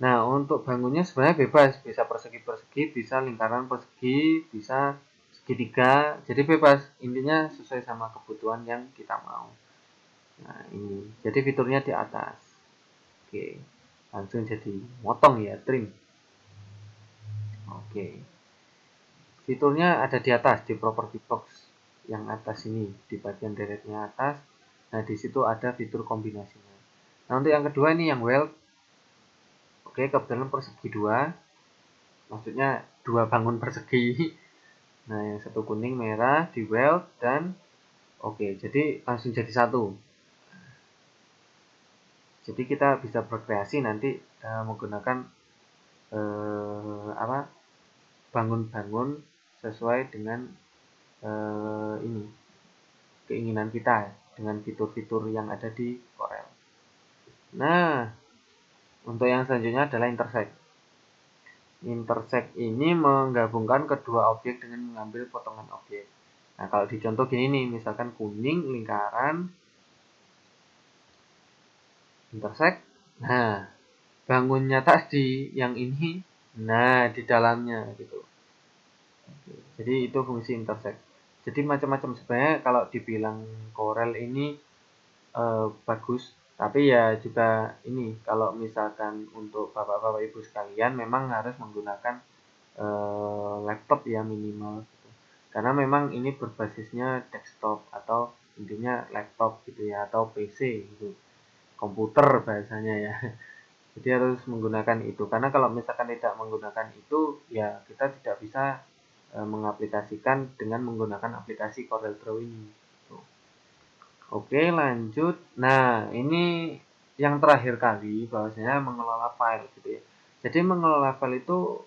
Nah, untuk bangunnya sebenarnya bebas, bisa persegi-persegi, bisa lingkaran persegi, bisa segitiga, jadi bebas. Intinya sesuai sama kebutuhan yang kita mau. Nah, ini. Jadi fiturnya di atas. Oke. Langsung jadi motong ya, trim. Oke. Fiturnya ada di atas, di property box yang atas ini, di bagian deretnya atas. Nah, di situ ada fitur kombinasinya. Nah, untuk yang kedua ini yang weld. Oke, kebetulan persegi dua. Maksudnya dua bangun persegi. Nah, yang satu kuning, merah, di weld, dan oke, jadi langsung jadi satu. Jadi kita bisa berkreasi nanti menggunakan apa bangun-bangun sesuai dengan ini keinginan kita dengan fitur-fitur yang ada di Corel. Nah, untuk yang selanjutnya adalah intersect. Intersect ini menggabungkan kedua objek dengan mengambil potongan objek. Nah, kalau di contoh gini nih, misalkan kuning lingkaran intersect. Nah, bangunnya tadi yang ini, nah di dalamnya gitu. Jadi itu fungsi intersect. Jadi macam-macam sebenarnya kalau dibilang Corel ini bagus, tapi ya juga ini kalau misalkan untuk bapak-bapak ibu sekalian memang harus menggunakan laptop ya minimal gitu. Karena memang ini berbasisnya desktop atau intinya laptop gitu ya atau PC gitu. Komputer bahasanya ya. Jadi harus menggunakan itu karena kalau misalkan tidak menggunakan itu ya kita tidak bisa mengaplikasikan dengan menggunakan aplikasi CorelDRAW ini. Tuh. Oke, lanjut. Nah, ini yang terakhir kali bahwasanya mengelola file gitu ya. Jadi mengelola file itu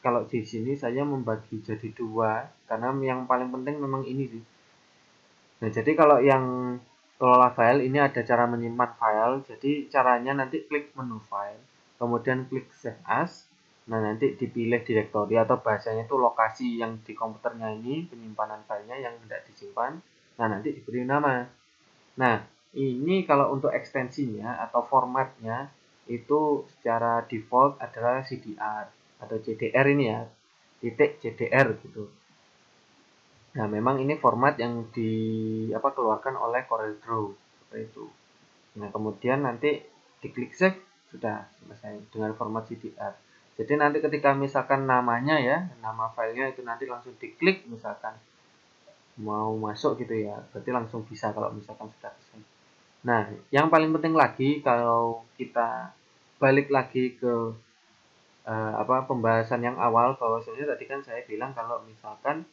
kalau di sini saya membagi jadi dua karena yang paling penting memang ini sih. Nah, jadi kalau yang kelola file ini ada cara menyimpan file. Jadi caranya nanti klik menu file, kemudian klik save as. Nah, nanti dipilih direktori atau bahasanya itu lokasi yang di komputernya ini penyimpanan filenya yang tidak disimpan. Nah, nanti diberi nama. Nah, ini kalau untuk ekstensinya atau formatnya itu secara default adalah CDR atau CDR ini ya, titik CDR gitu. Nah, memang ini format yang keluarkan oleh CorelDRAW seperti itu. Nah, kemudian nanti diklik save sudah selesai dengan format CDR. Jadi nanti ketika misalkan namanya ya, nama filenya itu nanti langsung diklik misalkan mau masuk gitu ya, berarti langsung bisa kalau misalkan sudah selesai. Nah, yang paling penting lagi kalau kita balik lagi ke pembahasan yang awal bahwasanya tadi kan saya bilang kalau misalkan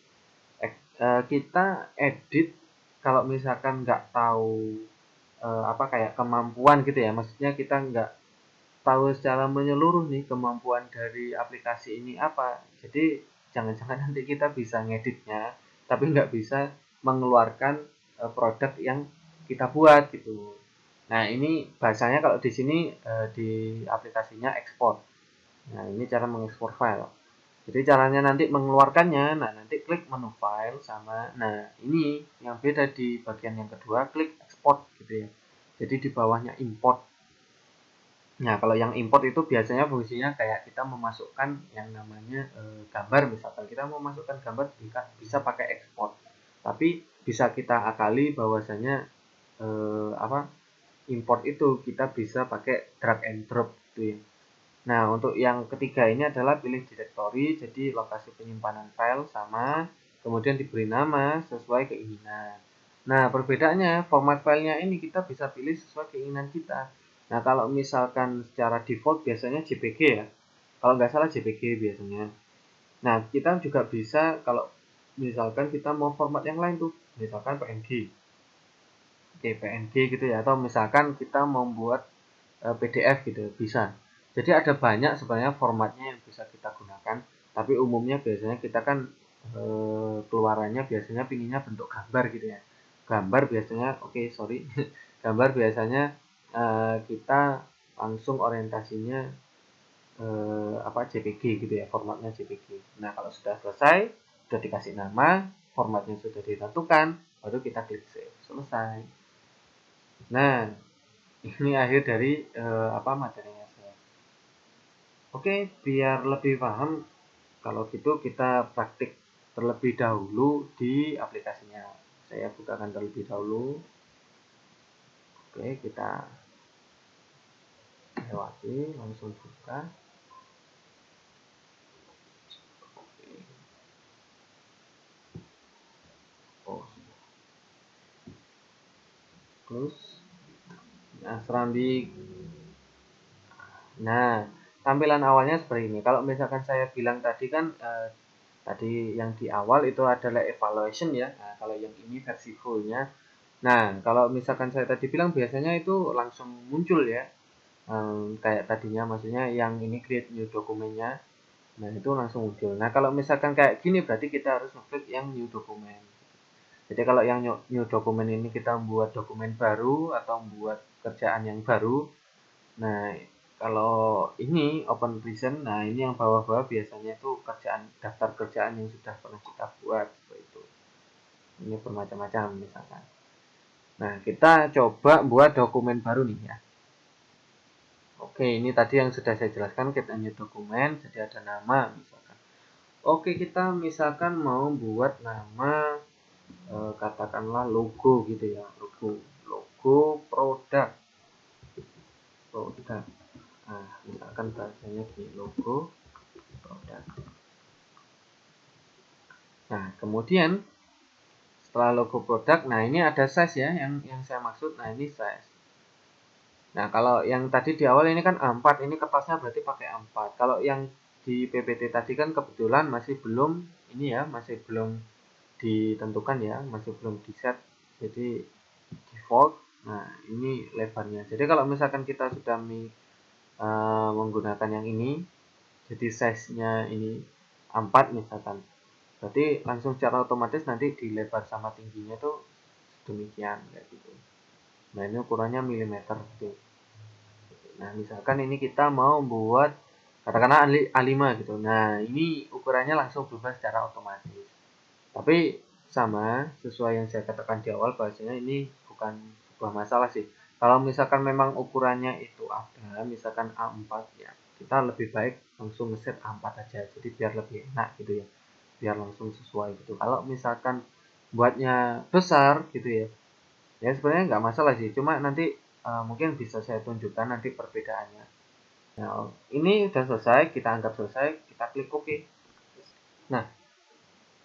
kita edit kalau misalkan nggak tahu kayak kemampuan gitu ya, maksudnya kita nggak tahu secara menyeluruh nih kemampuan dari aplikasi ini apa, jadi jangan-jangan nanti kita bisa ngeditnya tapi nggak bisa mengeluarkan produk yang kita buat gitu. Nah, ini bahasanya kalau di sini di aplikasinya ekspor. Nah, ini cara mengekspor file. Jadi caranya nanti mengeluarkannya, nah nanti klik menu file sama, nah ini yang beda di bagian yang kedua, klik export gitu ya. Jadi di bawahnya import. Nah, kalau yang import itu biasanya fungsinya kayak kita memasukkan yang namanya gambar, misalkan kita mau masukkan gambar bisa pakai export. Tapi bisa kita akali bahwasanya import itu kita bisa pakai drag and drop gitu ya. Nah, untuk yang ketiga ini adalah pilih directory, jadi lokasi penyimpanan file sama, kemudian diberi nama sesuai keinginan. Nah, perbedaannya format filenya ini kita bisa pilih sesuai keinginan kita. Nah, kalau misalkan secara default biasanya JPG ya. Kalau nggak salah JPG biasanya. Nah, kita juga bisa kalau misalkan kita mau format yang lain tuh, misalkan PNG. Oke, PNG gitu ya, atau misalkan kita membuat PDF gitu, bisa. Jadi ada banyak sebenarnya formatnya yang bisa kita gunakan, tapi umumnya biasanya kita kan keluarannya biasanya pinginnya bentuk gambar gitu ya. Gambar biasanya, oke, sorry, gambar biasanya kita langsung orientasinya JPG gitu ya, formatnya JPG. Nah, kalau sudah selesai, sudah dikasih nama, formatnya sudah ditentukan, baru kita klik save, selesai. Nah, ini akhir dari materinya saya. Oke, biar lebih paham, kalau gitu kita praktik terlebih dahulu di aplikasinya. Saya bukakan terlebih dahulu. Oke, kita lewati, langsung buka. Oke. Oh, close. Nah, Serambi. Nah, tampilan awalnya seperti ini. Kalau misalkan saya bilang tadi kan tadi yang di awal itu adalah evaluation ya. Nah, kalau yang ini versi fullnya. Nah, kalau misalkan saya tadi bilang biasanya itu langsung muncul ya. Kayak tadinya maksudnya yang ini create new dokumennya. Nah, itu langsung muncul. Nah, kalau misalkan kayak gini berarti kita harus ngeklik yang new dokumen. Jadi kalau yang new dokumen ini kita membuat dokumen baru atau membuat kerjaan yang baru. Nah, kalau ini open present, nah ini yang bawah-bawah biasanya itu kerjaan, daftar kerjaan yang sudah pernah kita buat seperti itu. Ini bermacam-macam misalkan. Nah, kita coba buat dokumen baru nih ya. Oke, ini tadi yang sudah saya jelaskan, kita new dokumen, jadi ada nama misalkan. Oke, kita misalkan mau buat nama katakanlah logo gitu ya, logo produk. Nah, misalkan bahasanya di logo produk. Nah, kemudian setelah logo produk, nah ini ada size ya, yang saya maksud. Nah, ini size. Nah, kalau yang tadi di awal ini kan A4, ini kertasnya berarti pakai A4. Kalau yang di PPT tadi kan kebetulan masih belum ini ya, masih belum ditentukan ya, masih belum di set. Jadi default. Nah, ini lebarnya. Jadi kalau misalkan kita sudah menggunakan yang ini, jadi size-nya ini A4 misalkan. Berarti langsung secara otomatis nanti di lebar sama tingginya tuh demikian kayak gitu. Nah, ini ukurannya milimeter gitu. Nah, misalkan ini kita mau buat katakanlah A5 gitu. Nah, ini ukurannya langsung berubah secara otomatis. Tapi sama sesuai yang saya katakan di awal bahasanya ini bukan sebuah masalah sih. Kalau misalkan memang ukurannya itu ada, misalkan A4 ya, kita lebih baik langsung ngeset A4 aja. Jadi biar lebih enak gitu ya. Biar langsung sesuai gitu. Kalau misalkan buatnya besar gitu ya, ya sebenarnya nggak masalah sih. Cuma nanti mungkin bisa saya tunjukkan nanti perbedaannya. Nah, ini udah selesai, kita anggap selesai, kita klik OK. Nah,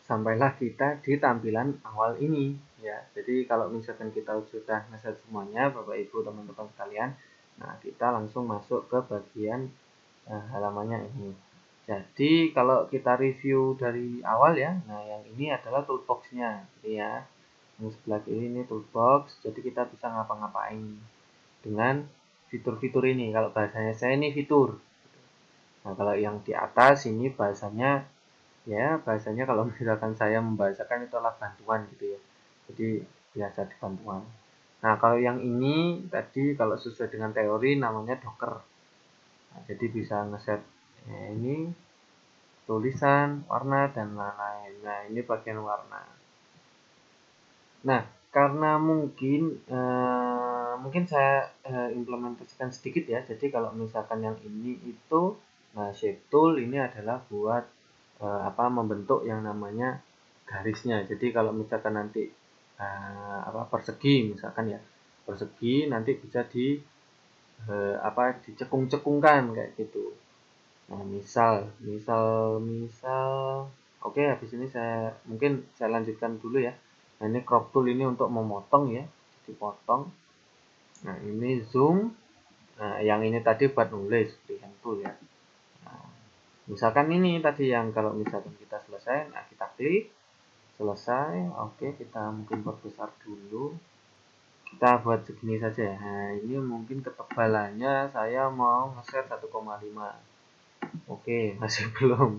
sampailah kita di tampilan awal ini ya. Jadi kalau misalkan kita sudah ngeset semuanya, Bapak Ibu teman-teman sekalian, nah kita langsung masuk ke bagian halamannya ini. Jadi kalau kita review dari awal ya, nah yang ini adalah toolbox-nya gitu ya. Yang sebelah kiri ini toolbox, jadi kita bisa ngapa-ngapain dengan fitur-fitur ini. Kalau bahasanya saya ini fitur. Nah, kalau yang di atas ini bahasanya ya, bahasanya kalau misalkan saya membahasakan itu adalah bantuan gitu ya. Jadi biasa di bantuan. Nah, kalau yang ini tadi kalau sesuai dengan teori namanya Docker. Nah, jadi bisa ngeset ini tulisan, warna dan lain-lain. Nah, ini bagian warna. Nah, karena mungkin saya implementasikan sedikit ya. Jadi kalau misalkan yang ini itu shape tool ini adalah buat membentuk yang namanya garisnya. Jadi kalau misalkan nanti persegi misalkan ya, persegi nanti bisa dicekung-cekungkan kayak gitu. Nah, misal oke, habis ini mungkin saya lanjutkan dulu ya. Nah, ini crop tool ini untuk memotong ya, dipotong. Nah, ini zoom. Nah, yang ini tadi buat nulis, freehand tool ya. Nah, misalkan ini tadi yang kalau misalkan kita selesai, nah kita klik selesai. Oke, kita mungkin perbesar dulu. Kita buat segini saja. Nah, ini mungkin ketebalannya saya mau nge-share 1,5. Oke, masih belum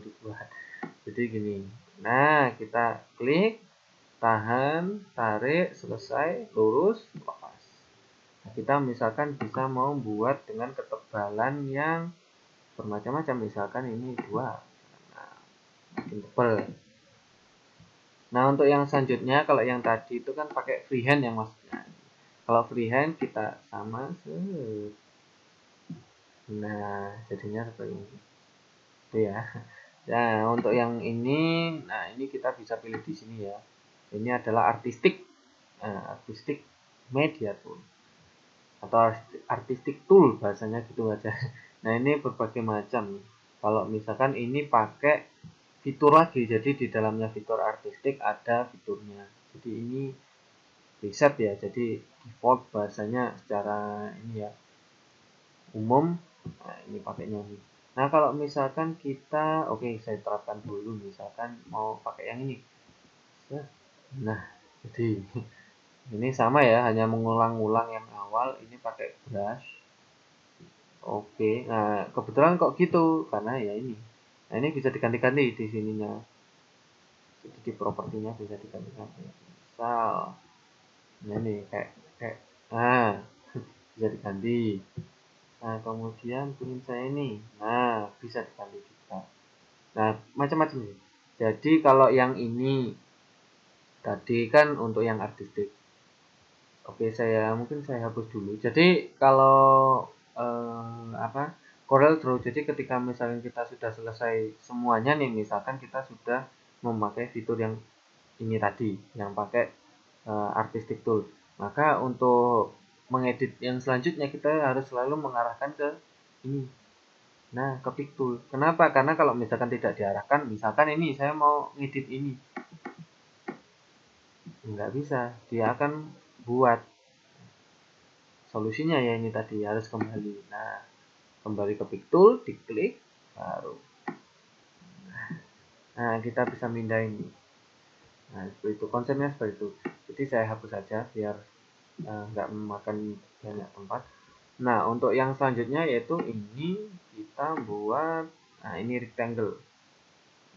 dibuat. Jadi gini. Nah, kita klik, tahan, tarik, selesai, lurus, lepas. Nah, kita misalkan bisa mau buat dengan ketebalan yang bermacam-macam. Misalkan ini 2. Nah, makin tebal. Nah, untuk yang selanjutnya, kalau yang tadi itu kan pakai freehand yang maksudnya. Kalau freehand kita sama. Nah, jadinya seperti ini. Itu ya. Nah, untuk yang ini, nah ini kita bisa pilih di sini ya. Ini adalah artistic media tool atau artistic tool bahasanya gitu aja. Nah, ini berbagai macam. Kalau misalkan ini pakai fitur lagi, jadi di dalamnya fitur artistik ada fiturnya. Jadi ini preset ya, jadi default bahasanya secara ini ya umum. Nah, ini pakainya ini. Nah, kalau misalkan kita, oke, saya terapkan dulu, misalkan mau pakai yang ini. Nah, jadi ini sama ya, hanya mengulang-ulang yang awal. Ini pakai brush. Oke, nah kebetulan kok gitu, karena ya ini. Nah, ini bisa diganti-ganti di sininya. Jadi di propertinya bisa diganti-ganti. Misal, nah ini kayak, nah bisa diganti. Nah, kemudian pin saya ini, nah bisa diganti juga. Nah, macam-macam sih. Jadi kalau yang ini tadi kan untuk yang artistik. Oke, mungkin saya hapus dulu. Jadi kalau Corel Draw, jadi ketika misalnya kita sudah selesai semuanya nih, misalkan kita sudah memakai fitur yang ini tadi, yang pakai artistic tool, maka untuk mengedit yang selanjutnya kita harus selalu mengarahkan ke ini. Nah, ke pick tool. Kenapa? Karena kalau misalkan tidak diarahkan, misalkan ini saya mau ngedit ini, nggak bisa. Dia akan buat solusinya ya ini tadi harus kembali. Nah, kembali ke pick tool, diklik, baru. Nah, kita bisa pindah ini. Nah, seperti itu. Konsepnya seperti itu. Jadi saya hapus saja biar nggak memakan banyak tempat. Nah, untuk yang selanjutnya yaitu ini kita buat, nah ini rectangle.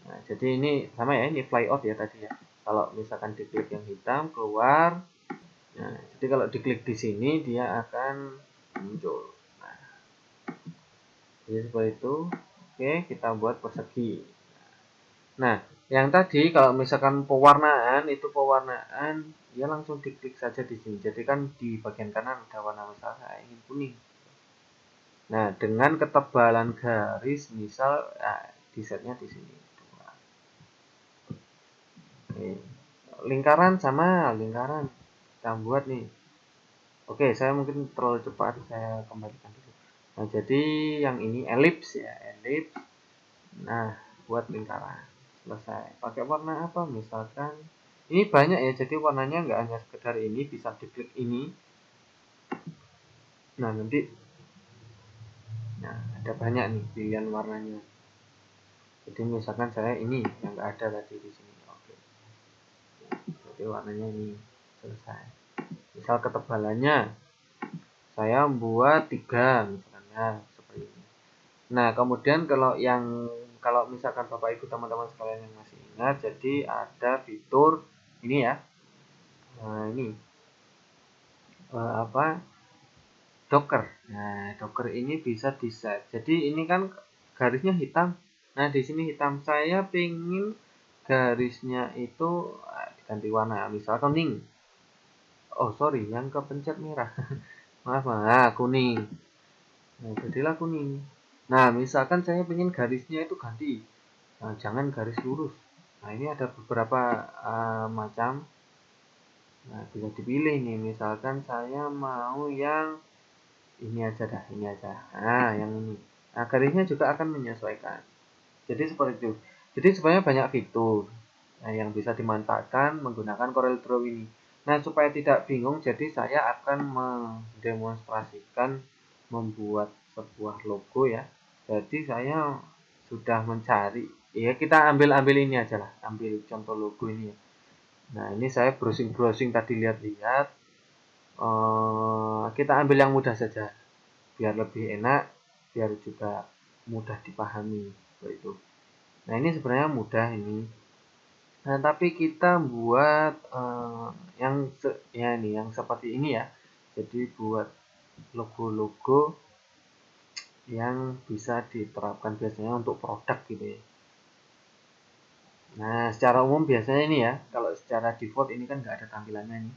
Nah, jadi ini sama ya, ini flyout ya tadi ya. Kalau misalkan diklik yang hitam keluar. Nah, jadi kalau diklik di sini dia akan muncul. Nah, jadi seperti itu. Oke, kita buat persegi. Nah, yang tadi kalau misalkan pewarnaan itu dia langsung diklik saja di sini. Jadi kan di bagian kanan ada warna, misalnya saya ingin kuning. Nah, dengan ketebalan garis misal di setnya di sini. Oke. Lingkaran sama lingkaran kita buat nih. Oke, saya mungkin terlalu cepat, saya kembalikan dulu. Nah, jadi yang ini elips ya, elips. Nah, buat lingkaran. Selesai. Pakai warna apa? Misalkan ini banyak ya, jadi warnanya nggak hanya sekedar ini, bisa diklik ini. Nah, nanti ada banyak nih pilihan warnanya. Jadi misalkan saya ini yang nggak ada tadi di sini. Oke. Jadi warnanya ini selesai. Misal ketebalannya saya buat 3 misalnya seperti ini. Nah, kemudian kalau misalkan Bapak Ibu teman-teman sekalian yang masih ingat, jadi ada fitur ini ya. Nah, ini Docker. Nah, Docker ini bisa di set. Jadi ini kan garisnya hitam. Nah, di sini hitam. Saya pengen garisnya itu diganti warna, misal kuning. Oh, sorry, yang kepencet merah. Maaf, kuning. Nah, jadilah kuning. Nah, misalkan saya pengen garisnya itu ganti. Nah, jangan garis lurus. Nah, ini ada beberapa macam. Nah, bisa dipilih nih, misalkan saya mau yang ini aja dah, ini aja. Nah, yang ini. Nah, garisnya juga akan menyesuaikan. Jadi seperti itu. Jadi sebenarnya banyak fitur yang bisa dimanfaatkan menggunakan Corel Draw ini. Nah, supaya tidak bingung, jadi saya akan mendemonstrasikan membuat sebuah logo ya. Jadi saya sudah mencari, ya kita ambil ini aja lah, ambil contoh logo ini ya. Nah, ini saya browsing-browsing tadi lihat-lihat. Kita ambil yang mudah saja, biar lebih enak, biar juga mudah dipahami. Itu. Nah, ini sebenarnya mudah ini. Nah, tapi kita buat ya ini yang seperti ini ya. Jadi buat logo-logo yang bisa diterapkan biasanya untuk produk gitu ya. Nah, secara umum biasanya ini ya, kalau secara default ini kan nggak ada tampilannya nih.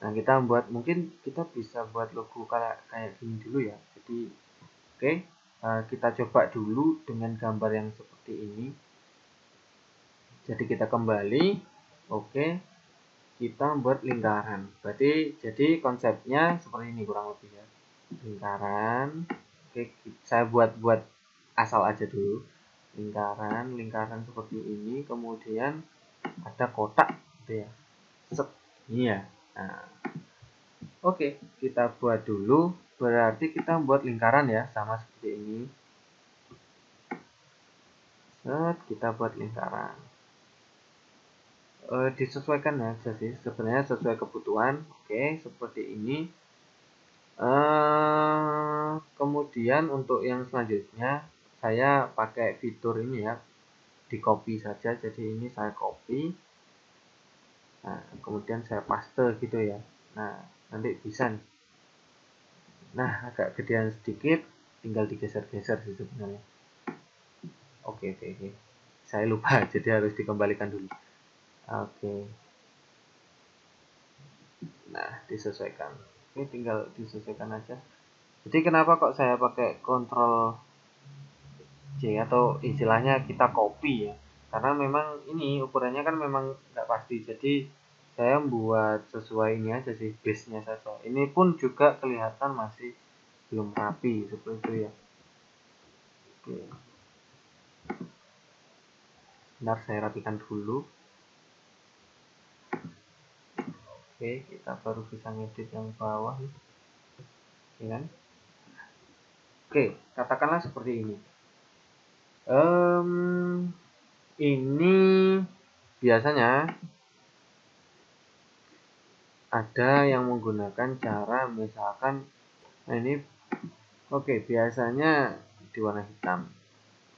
Nah, kita buat, mungkin kita bisa buat logo kayak gini dulu ya. Jadi, oke, kita coba dulu dengan gambar yang seperti ini. Jadi kita kembali, oke, kita buat lingkaran. Berarti jadi konsepnya seperti ini kurang lebih ya. Lingkaran, oke, saya buat asal aja dulu. Lingkaran seperti ini, kemudian ada kotak gitu ya. Set, ini ya. Nah, oke, kita buat dulu. Berarti kita buat lingkaran ya, sama seperti ini. Set, kita buat lingkaran. Disesuaikan aja sih, sebenarnya sesuai kebutuhan. Oke, seperti ini. Kemudian untuk yang selanjutnya, saya pakai fitur ini ya, di copy saja. Jadi ini saya copy. Nah, kemudian saya paste gitu ya. Nah, nanti bisa nih. Nah, agak gedean sedikit, tinggal digeser-geser sih sebenarnya. Oke. Saya lupa, jadi harus dikembalikan dulu. Oke. Nah, disesuaikan. Oke, tinggal disesuaikan aja. Jadi kenapa kok saya pakai Ctrl C atau istilahnya kita copy ya? Karena memang ini ukurannya kan memang nggak pasti. Jadi saya buat sesuai ini aja sih, base-nya saja. Ini pun juga kelihatan masih belum rapi seperti itu ya. Oke. Bentar saya rapikan dulu. Oke, kita baru bisa ngedit yang bawah nih. Ya kan? Oke, katakanlah seperti ini. Ini biasanya ada yang menggunakan cara misalkan, nah ini oke, biasanya di warna hitam.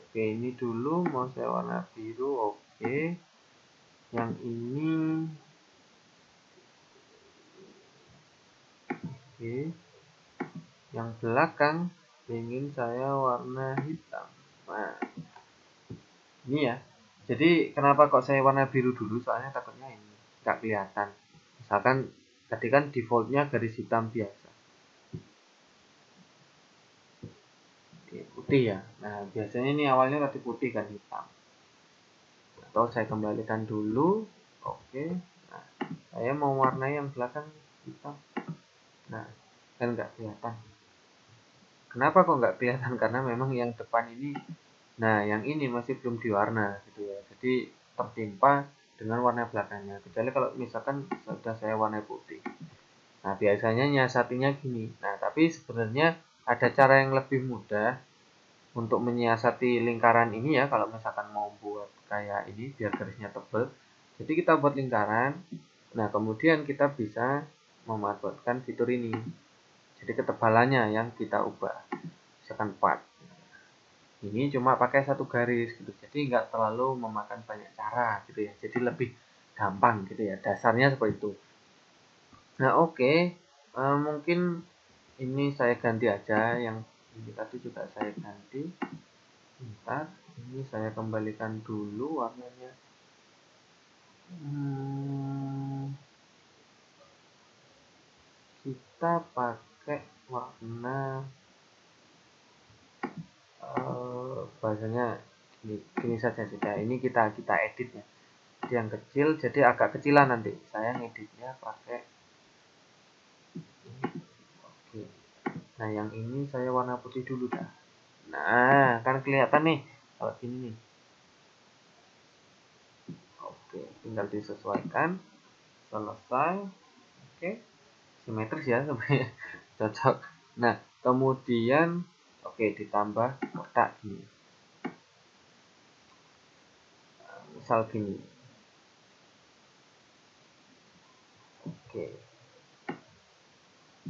Oke, ini dulu mau saya warna biru. Oke, yang ini oke, yang belakang ingin saya warna hitam. Nah, ini ya. Jadi kenapa kok saya warna biru dulu, soalnya takutnya ini nggak kelihatan. Misalkan tadi kan defaultnya garis hitam biasa. Oke, putih ya. Nah, biasanya ini awalnya tadi putih kan hitam. Atau saya kembalikan dulu. Oke. Nah, saya mau warnai yang belakang hitam. Nah, kan nggak kelihatan. Kenapa kok nggak kelihatan? Karena memang yang depan ini, nah yang ini masih belum diwarna gitu ya. Jadi tertimpa dengan warna belakangnya. Kecuali kalau misalkan sudah saya warna putih. Nah, biasanya nyiasatinya gini. Nah, tapi sebenarnya ada cara yang lebih mudah untuk menyiasati lingkaran ini ya, kalau misalkan mau buat kayak ini biar garisnya tebal. Jadi kita buat lingkaran. Nah, kemudian kita bisa memanfaatkan fitur ini. Jadi ketebalannya yang kita ubah. Misalkan 4. Ini cuma pakai satu garis gitu. Jadi nggak terlalu memakan banyak cara gitu ya. Jadi lebih gampang gitu ya. Dasarnya seperti itu. Nah, oke. Mungkin ini saya ganti aja, yang ini tadi juga saya ganti. Bentar, ini saya kembalikan dulu warnanya. Kita pakai warna bahasanya gini saja sih. Ini kita edit ya. Jadi yang kecil, jadi agak kecilan nanti. Saya ngeditnya pakai ini. Oke. Nah, yang ini saya warna putih dulu dah. Nah, kan kelihatan nih kalau gini nih. Oke, tinggal disesuaikan. Selesai. Oke, simetris ya sebenarnya. Cocok. Nah, kemudian oke ditambah kotak gini. Misal gini. Oke.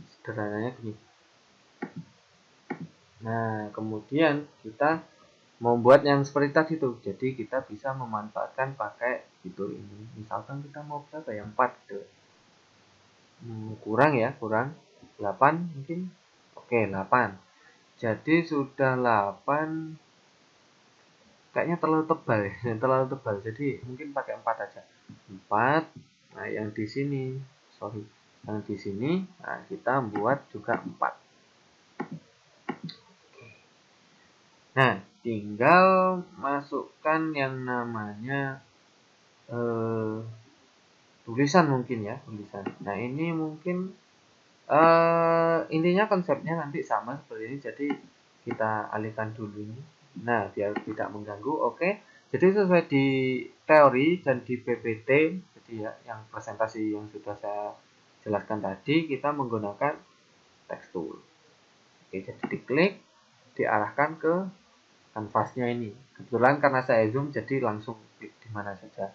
Sederhananya gini. Nah, kemudian kita membuat yang seperti tadi tuh. Jadi kita bisa memanfaatkan pakai fitur ini. Misalkan kita mau berapa ya? 4 gitu. Kurang ya, kurang 8 mungkin. Oke, 8. Jadi sudah 8 kayaknya terlalu tebal ya, terlalu tebal. Jadi mungkin pakai 4 aja. 4. Nah, yang di sini, sorry. Yang di sini, nah kita buat juga 4. Nah, tinggal masukkan yang namanya tulisan mungkin ya, tulisan. Nah, ini mungkin intinya konsepnya nanti sama seperti ini. Jadi kita alihkan dulu ini. Nah, biar tidak mengganggu. Oke. Jadi sesuai di teori dan di PPT, jadi ya yang presentasi yang sudah saya jelaskan tadi, kita menggunakan text tool. Oke, jadi diklik, diarahkan ke kanvasnya ini. Kebetulan karena saya zoom, jadi langsung klik di mana saja.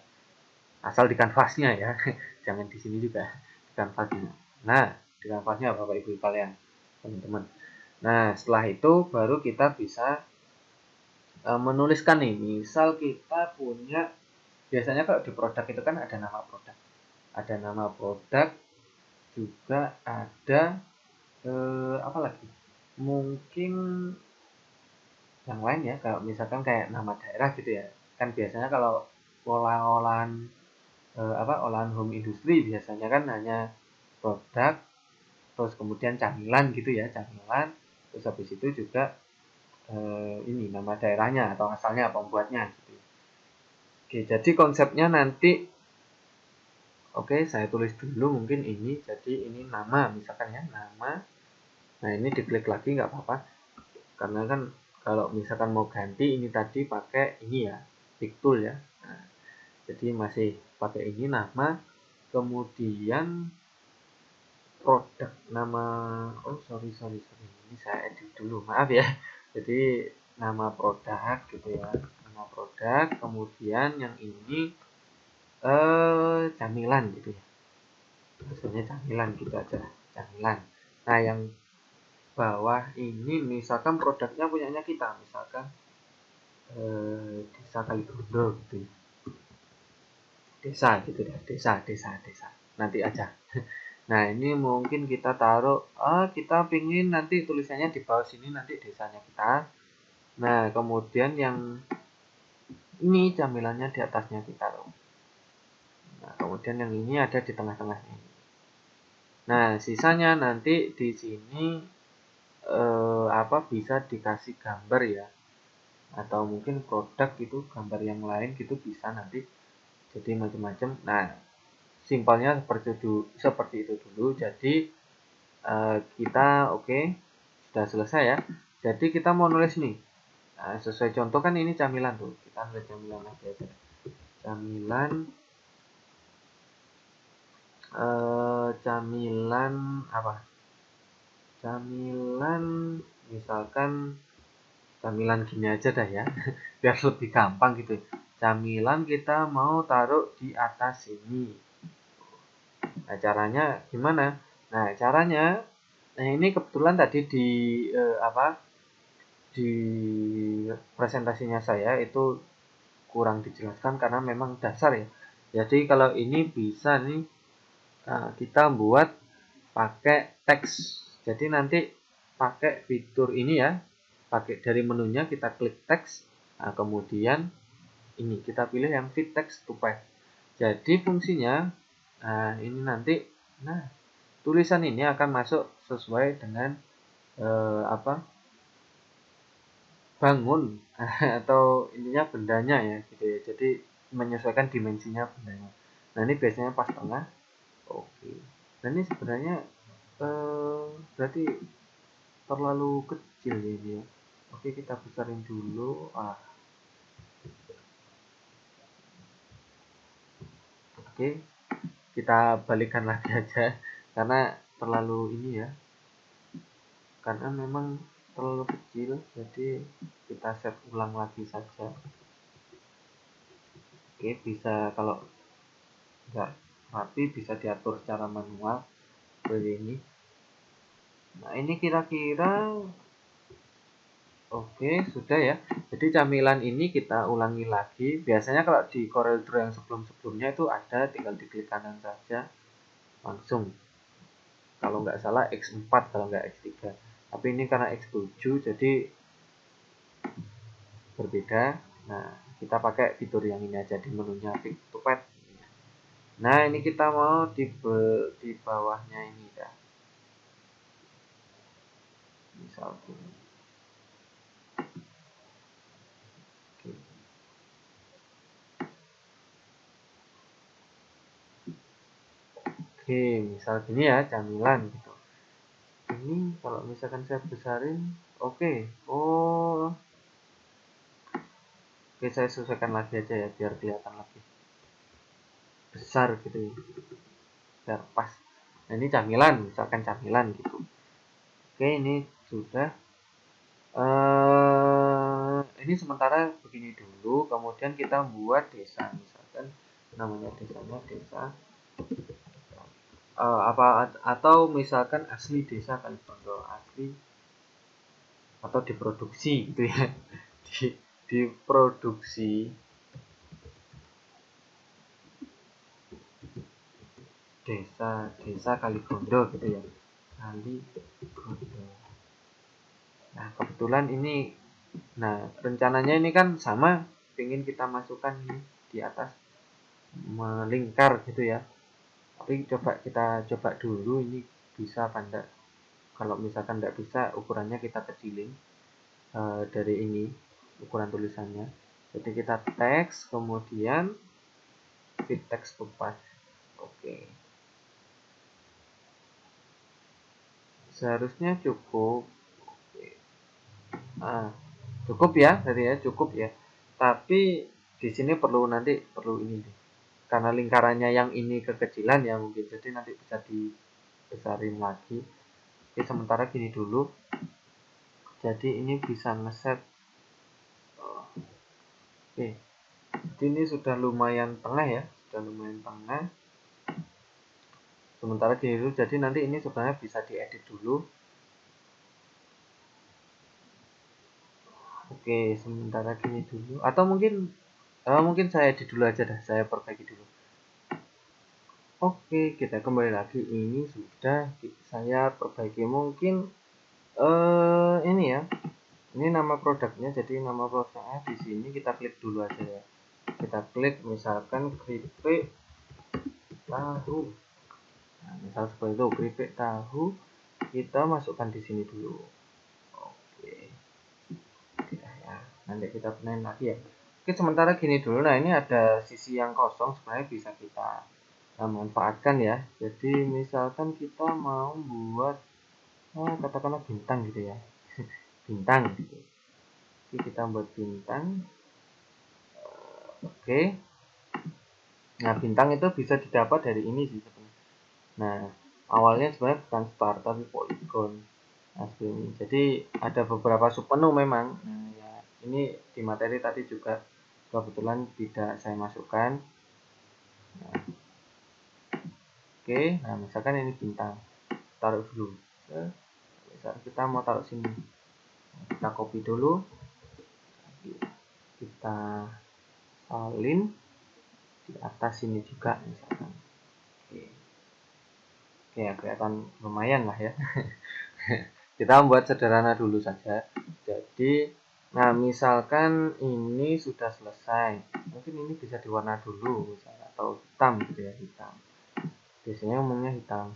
Asal di kanvasnya ya, jangan di sini juga, di kanvasnya. Nah, di kanvasnya Bapak Ibu kalian, teman-teman. Nah, setelah itu baru kita bisa menuliskan nih. Misal kita punya, biasanya kalau di produk itu kan ada nama produk. Ada nama produk, juga ada apa lagi? Mungkin yang lain ya, kalau misalkan kayak nama daerah gitu ya. Kan biasanya kalau olahan olahan home industry biasanya kan hanya produk, terus kemudian camilan gitu ya, camilan, terus habis itu juga ini nama daerahnya atau asalnya pembuatnya gitu. Oke, jadi konsepnya nanti oke, saya tulis dulu mungkin ini. Jadi ini nama misalkan ya, nama. Nah, ini diklik lagi nggak apa-apa. Karena kan kalau misalkan mau ganti ini tadi pakai ini ya, pick tool ya. Nah, jadi masih pakai ini nama, kemudian produk nama, oh sorry, ini saya edit dulu, maaf ya. Jadi nama produk gitu ya, nama produk, kemudian yang ini camilan gitu ya, maksudnya camilan gitu aja, camilan. Nah, yang bawah ini misalkan produknya punyanya kita, misalkan desa Kaligodo gitu ya. Desa gitu ya, desa nanti aja. Nah, ini mungkin kita taruh, kita pingin nanti tulisannya di bawah sini nanti desanya kita. Nah, kemudian yang ini camilannya di atasnya kita taruh. Nah, kemudian yang ini ada di tengah-tengahnya. Nah, sisanya nanti di sini bisa dikasih gambar ya. Atau mungkin produk gitu, gambar yang lain gitu bisa nanti. Jadi macam-macam. Nah, simpelnya seperti itu dulu. Jadi kita oke, sudah selesai ya. Jadi kita mau nulis nih. Nah, sesuai contoh kan ini camilan tuh. Kita nulis camilan aja. Camilan camilan apa? Camilan misalkan camilan gini aja dah ya. Biar lebih gampang gitu. Camilan kita mau taruh di atas sini. Nah, caranya gimana? Nah, caranya ini kebetulan tadi di di presentasinya saya itu kurang dijelaskan karena memang dasar ya. Jadi kalau ini bisa nih kita buat pakai teks. Jadi nanti pakai fitur ini ya. Pakai dari menunya kita klik teks. Nah, kemudian ini kita pilih yang fit text to paste. Jadi fungsinya ini nanti tulisan ini akan masuk sesuai dengan bangun atau intinya bendanya ya gitu ya. Jadi menyesuaikan dimensinya bendanya. Nah ini biasanya pas tengah. Oke. Nah ini sebenarnya berarti terlalu kecil ya dia. Oke, kita besarin dulu. Oke, kita balikan lagi aja karena terlalu ini ya. Karena memang terlalu kecil, jadi kita set ulang lagi saja. Oke, bisa kalau nggak rapi bisa diatur secara manual seperti ini. Nah ini kira-kira oke, sudah ya. Jadi camilan ini kita ulangi lagi. Biasanya kalau di Corel Draw yang sebelum-sebelumnya itu ada, tinggal diklik kanan saja langsung. Kalau nggak salah X4, kalau nggak X3. Tapi ini karena X7 jadi berbeda. Nah, kita pakai fitur yang ini aja di menunya Pick to Pad. Nah, ini kita mau di bawahnya ini ya. Misal gini. Oke. Oke, misal gini ya, camilan gitu. Ini kalau misalkan saya besarin, oke. Oh, oke, saya sesuaikan lagi aja ya biar kelihatan lebih besar gitu ya. Biar pas. Nah, ini camilan, misalkan camilan gitu. Oke, ini sudah. Ini sementara begini dulu, kemudian kita buat desa, misalkan namanya desanya desa apa atau misalkan asli desa Kalijodo asli atau diproduksi gitu ya di diproduksi desa Kaligondo gitu ya, Kaligondo. Nah kebetulan ini, nah rencananya ini kan sama, ingin kita masukkan ini di atas melingkar gitu ya, tapi kita coba dulu ini bisa apa enggak. Kalau misalkan enggak bisa, ukurannya kita kecilin dari ini ukuran tulisannya. Jadi kita teks kemudian fit text to path. Oke, seharusnya cukup. Oke. ah Cukup ya tadi ya, cukup ya, tapi di sini perlu ini deh, karena lingkarannya yang ini kekecilan ya mungkin, jadi nanti bisa dibesarin lagi. Oke, sementara gini dulu. Jadi ini bisa ngeset. Oke, jadi ini sudah lumayan tengah ya, sudah lumayan tengah. Sementara gini dulu, jadi nanti ini sebenarnya bisa diedit dulu. Oke, sementara gini dulu, atau mungkin saya edit dulu aja dah, saya perbaiki dulu. Oke, kita kembali lagi. Ini sudah saya perbaiki. Mungkin ini ya, ini nama produknya. Jadi nama produknya di sini kita klik dulu aja ya. Kita klik misalkan keripik tahu. Nah, misal seperti itu, keripik tahu. Kita masukkan di sini dulu. Oke. Oke ya. Nanti kita benahin lagi ya. Oke, sementara gini dulu. Nah, ini ada sisi yang kosong, sebenarnya bisa kita manfaatkan ya. Jadi misalkan kita mau buat katakanlah bintang gitu ya. Bintang gitu. Oke, kita buat bintang. Oke. Nah, bintang itu bisa didapat dari ini sih sebenarnya. Nah, awalnya sebenarnya bukan star tapi polygon. Nah, ini. Jadi ada beberapa submenu memang. Nah, ya, ini di materi tadi juga kebetulan tidak saya masukkan. Nah, oke, nah misalkan ini bintang, taruh dulu. Misal kita mau taruh sini, kita copy dulu, kita salin di atas sini juga misalkan. Oke, oke ya, kelihatan lumayan lah ya. Kita membuat sederhana dulu saja. Jadi, nah misalkan ini sudah selesai, mungkin ini bisa diwarna dulu misalnya, atau hitam gitu ya, hitam. Biasanya umumnya hitam.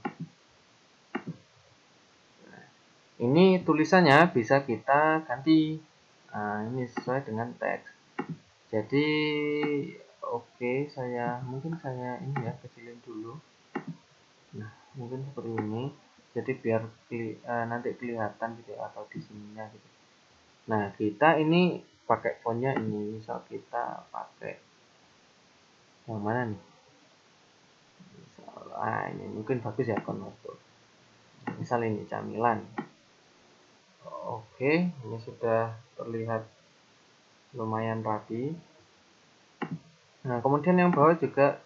Nah, ini tulisannya bisa kita ganti. Nah, ini sesuai dengan teks. Jadi Oke, mungkin saya ini ya kecilin dulu. Nah, mungkin seperti ini. Jadi biar nanti kelihatan gitu ya, atau di sininya gitu. Nah, kita ini pakai fontnya ini. Misal kita pakai yang mana nih? Ini mungkin bagus ya konvertor. Misal ini camilan. Oke, ini sudah terlihat lumayan rapi. Nah, kemudian yang bawah juga,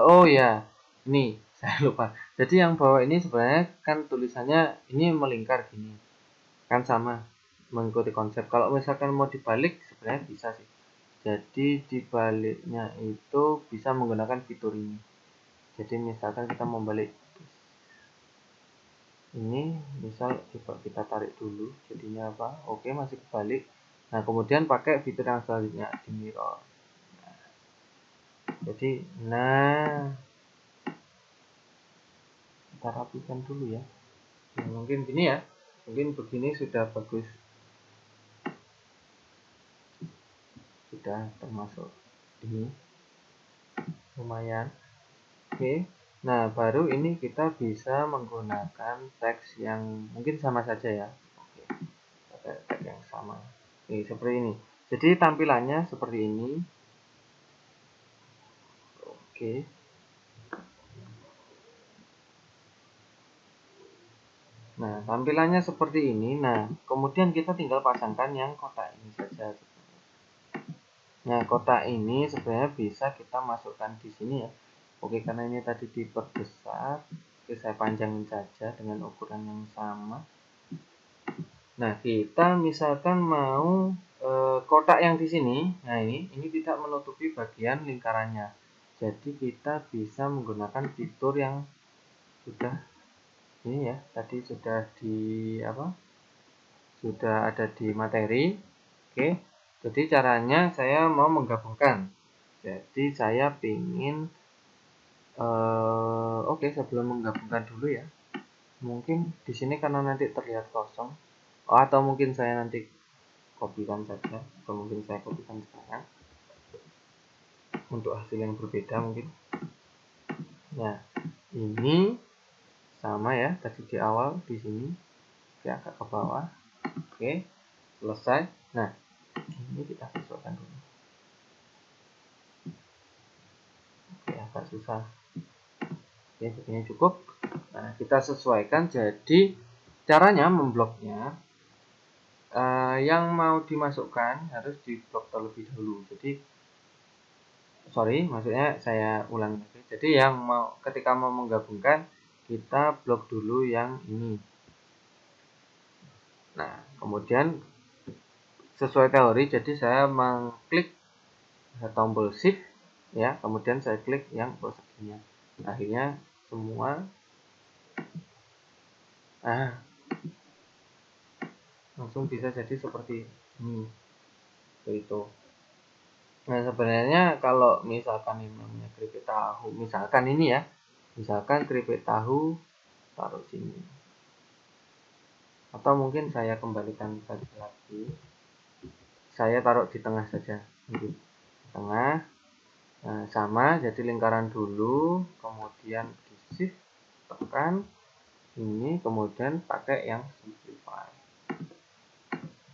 oh ya, ini saya lupa. Jadi yang bawah ini sebenarnya kan tulisannya ini melingkar gini, kan sama mengikuti konsep. Kalau misalkan mau dibalik sebenarnya bisa sih. Jadi dibaliknya itu bisa menggunakan fitur ini. Jadi misalkan kita mau balik ini, misal coba kita tarik dulu, jadinya apa? Oke, masih kebalik. Nah, kemudian pakai fitur yang selanjutnya di mirror. Jadi, nah, kita rapikan dulu ya. Nah, mungkin gini ya, mungkin begini sudah bagus, sudah termasuk ini lumayan. Oke, nah baru ini kita bisa menggunakan teks yang mungkin sama saja ya. Oke, pakai teks yang sama. Oke, seperti ini. Jadi tampilannya seperti ini. Oke. Nah, tampilannya seperti ini. Nah, kemudian kita tinggal pasangkan yang kotak ini saja. Nah, kotak ini sebenarnya bisa kita masukkan di sini ya. Oke, karena ini tadi diperbesar. Oke, saya panjangin saja dengan ukuran yang sama. Nah, kita misalkan mau kotak yang di sini. Nah, ini tidak menutupi bagian lingkarannya. Jadi kita bisa menggunakan fitur yang sudah ini ya, tadi sudah di apa? Sudah ada di materi. Oke, jadi caranya saya mau menggabungkan. Jadi saya ingin oke, sebelum menggabungkan dulu ya, mungkin di sini karena nanti terlihat kosong, atau mungkin saya nanti kopikan saja, atau mungkin saya kopikan sekarang untuk hasil yang berbeda mungkin. Nah, ini sama ya tadi di awal di sini, oke, agak ke bawah. Oke, selesai. Nah, ini kita sesuaikan dulu. Oke, agak susah. Oke, begini cukup. Nah, kita sesuaikan. Jadi caranya membloknya, yang mau dimasukkan harus diblok terlebih dahulu. Jadi sorry, maksudnya saya ulangi lagi. Jadi yang mau ketika mau menggabungkan, kita blok dulu yang ini. Nah, kemudian sesuai teori, jadi saya mengklik tombol shift ya, kemudian saya klik yang perseginian. Akhirnya semua langsung bisa jadi seperti ini. Itu. Nah, sebenarnya kalau misalkan ini namanya keripik tahu, misalkan ini ya, misalkan keripik tahu taruh sini, atau mungkin saya kembalikan lagi, saya taruh di tengah saja, di tengah. Nah, sama, jadi lingkaran dulu, kemudian di shift tekan ini, kemudian pakai yang simplify,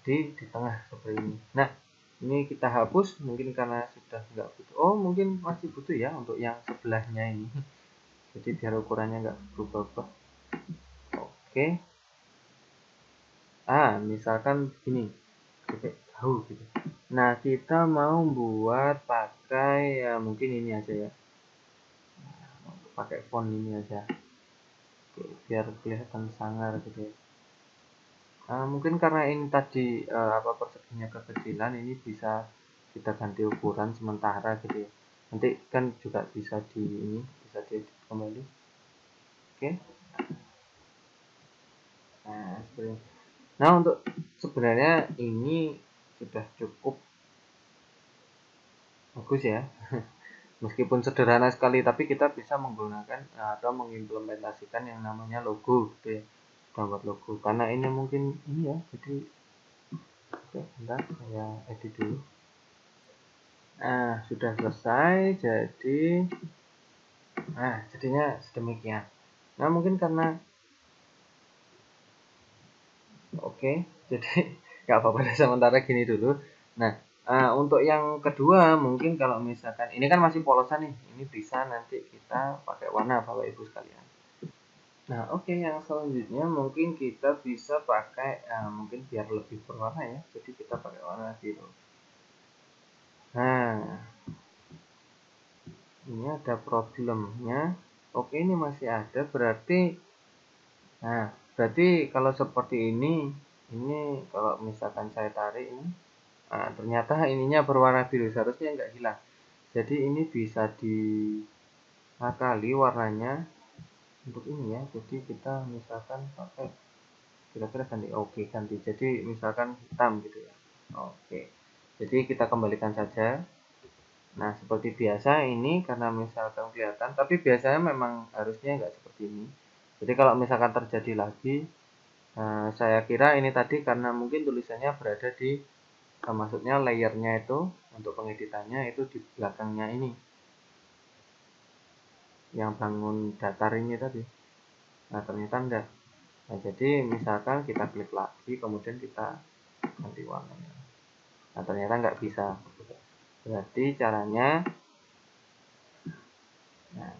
di tengah seperti ini. Nah, ini kita hapus mungkin karena sudah nggak butuh. Oh, mungkin masih butuh ya untuk yang sebelahnya ini. Jadi biar ukurannya nggak berubah-ubah. Oke. Misalkan gini, tahu gitu. Nah, kita mau buat pakai ya mungkin ini aja ya. Pakai font ini aja. Oke, biar kelihatan sangar gitu ya. Mungkin karena ini tadi perseginya kekecilan, ini bisa kita ganti ukuran sementara gitu ya. Nanti kan juga bisa bisa diedit kembali. Oke. Nah, seperti ini. Nah, untuk sebenarnya ini sudah cukup bagus ya. Meskipun sederhana sekali, tapi kita bisa menggunakan atau mengimplementasikan yang namanya logo gitu ya. Download logo. Karena ini mungkin ini ya, jadi oke, bentar saya edit dulu. Nah, sudah selesai. Jadi jadinya sedemikian. Nah, mungkin karena oke, jadi nggak apa-apa sementara gini dulu. Nah, untuk yang kedua mungkin kalau misalkan ini kan masih polosan nih, ini bisa nanti kita pakai warna Bapak Ibu sekalian. Nah, oke, yang selanjutnya mungkin kita bisa pakai mungkin biar lebih berwarna ya. Jadi kita pakai warna biru. Nah, ini ada problemnya. Oke, ini masih ada, berarti kalau seperti ini kalau misalkan saya tarik ini, ternyata ininya berwarna biru, seharusnya nggak hilang. Jadi ini bisa diakali warnanya untuk ini ya. Jadi kita misalkan pakai kira-kira ganti, oke ganti. Jadi misalkan hitam gitu ya. Oke. Jadi kita kembalikan saja. Nah, seperti biasa ini karena misalkan kelihatan, tapi biasanya memang harusnya nggak seperti ini. Jadi kalau misalkan terjadi lagi, saya kira ini tadi karena mungkin tulisannya berada di, maksudnya layernya itu untuk pengeditannya itu di belakangnya ini, yang bangun datar ini tadi. Nah, ternyata enggak. Nah, jadi misalkan kita klik lagi, kemudian kita ganti warnanya. Nah, ternyata nggak bisa. Berarti caranya,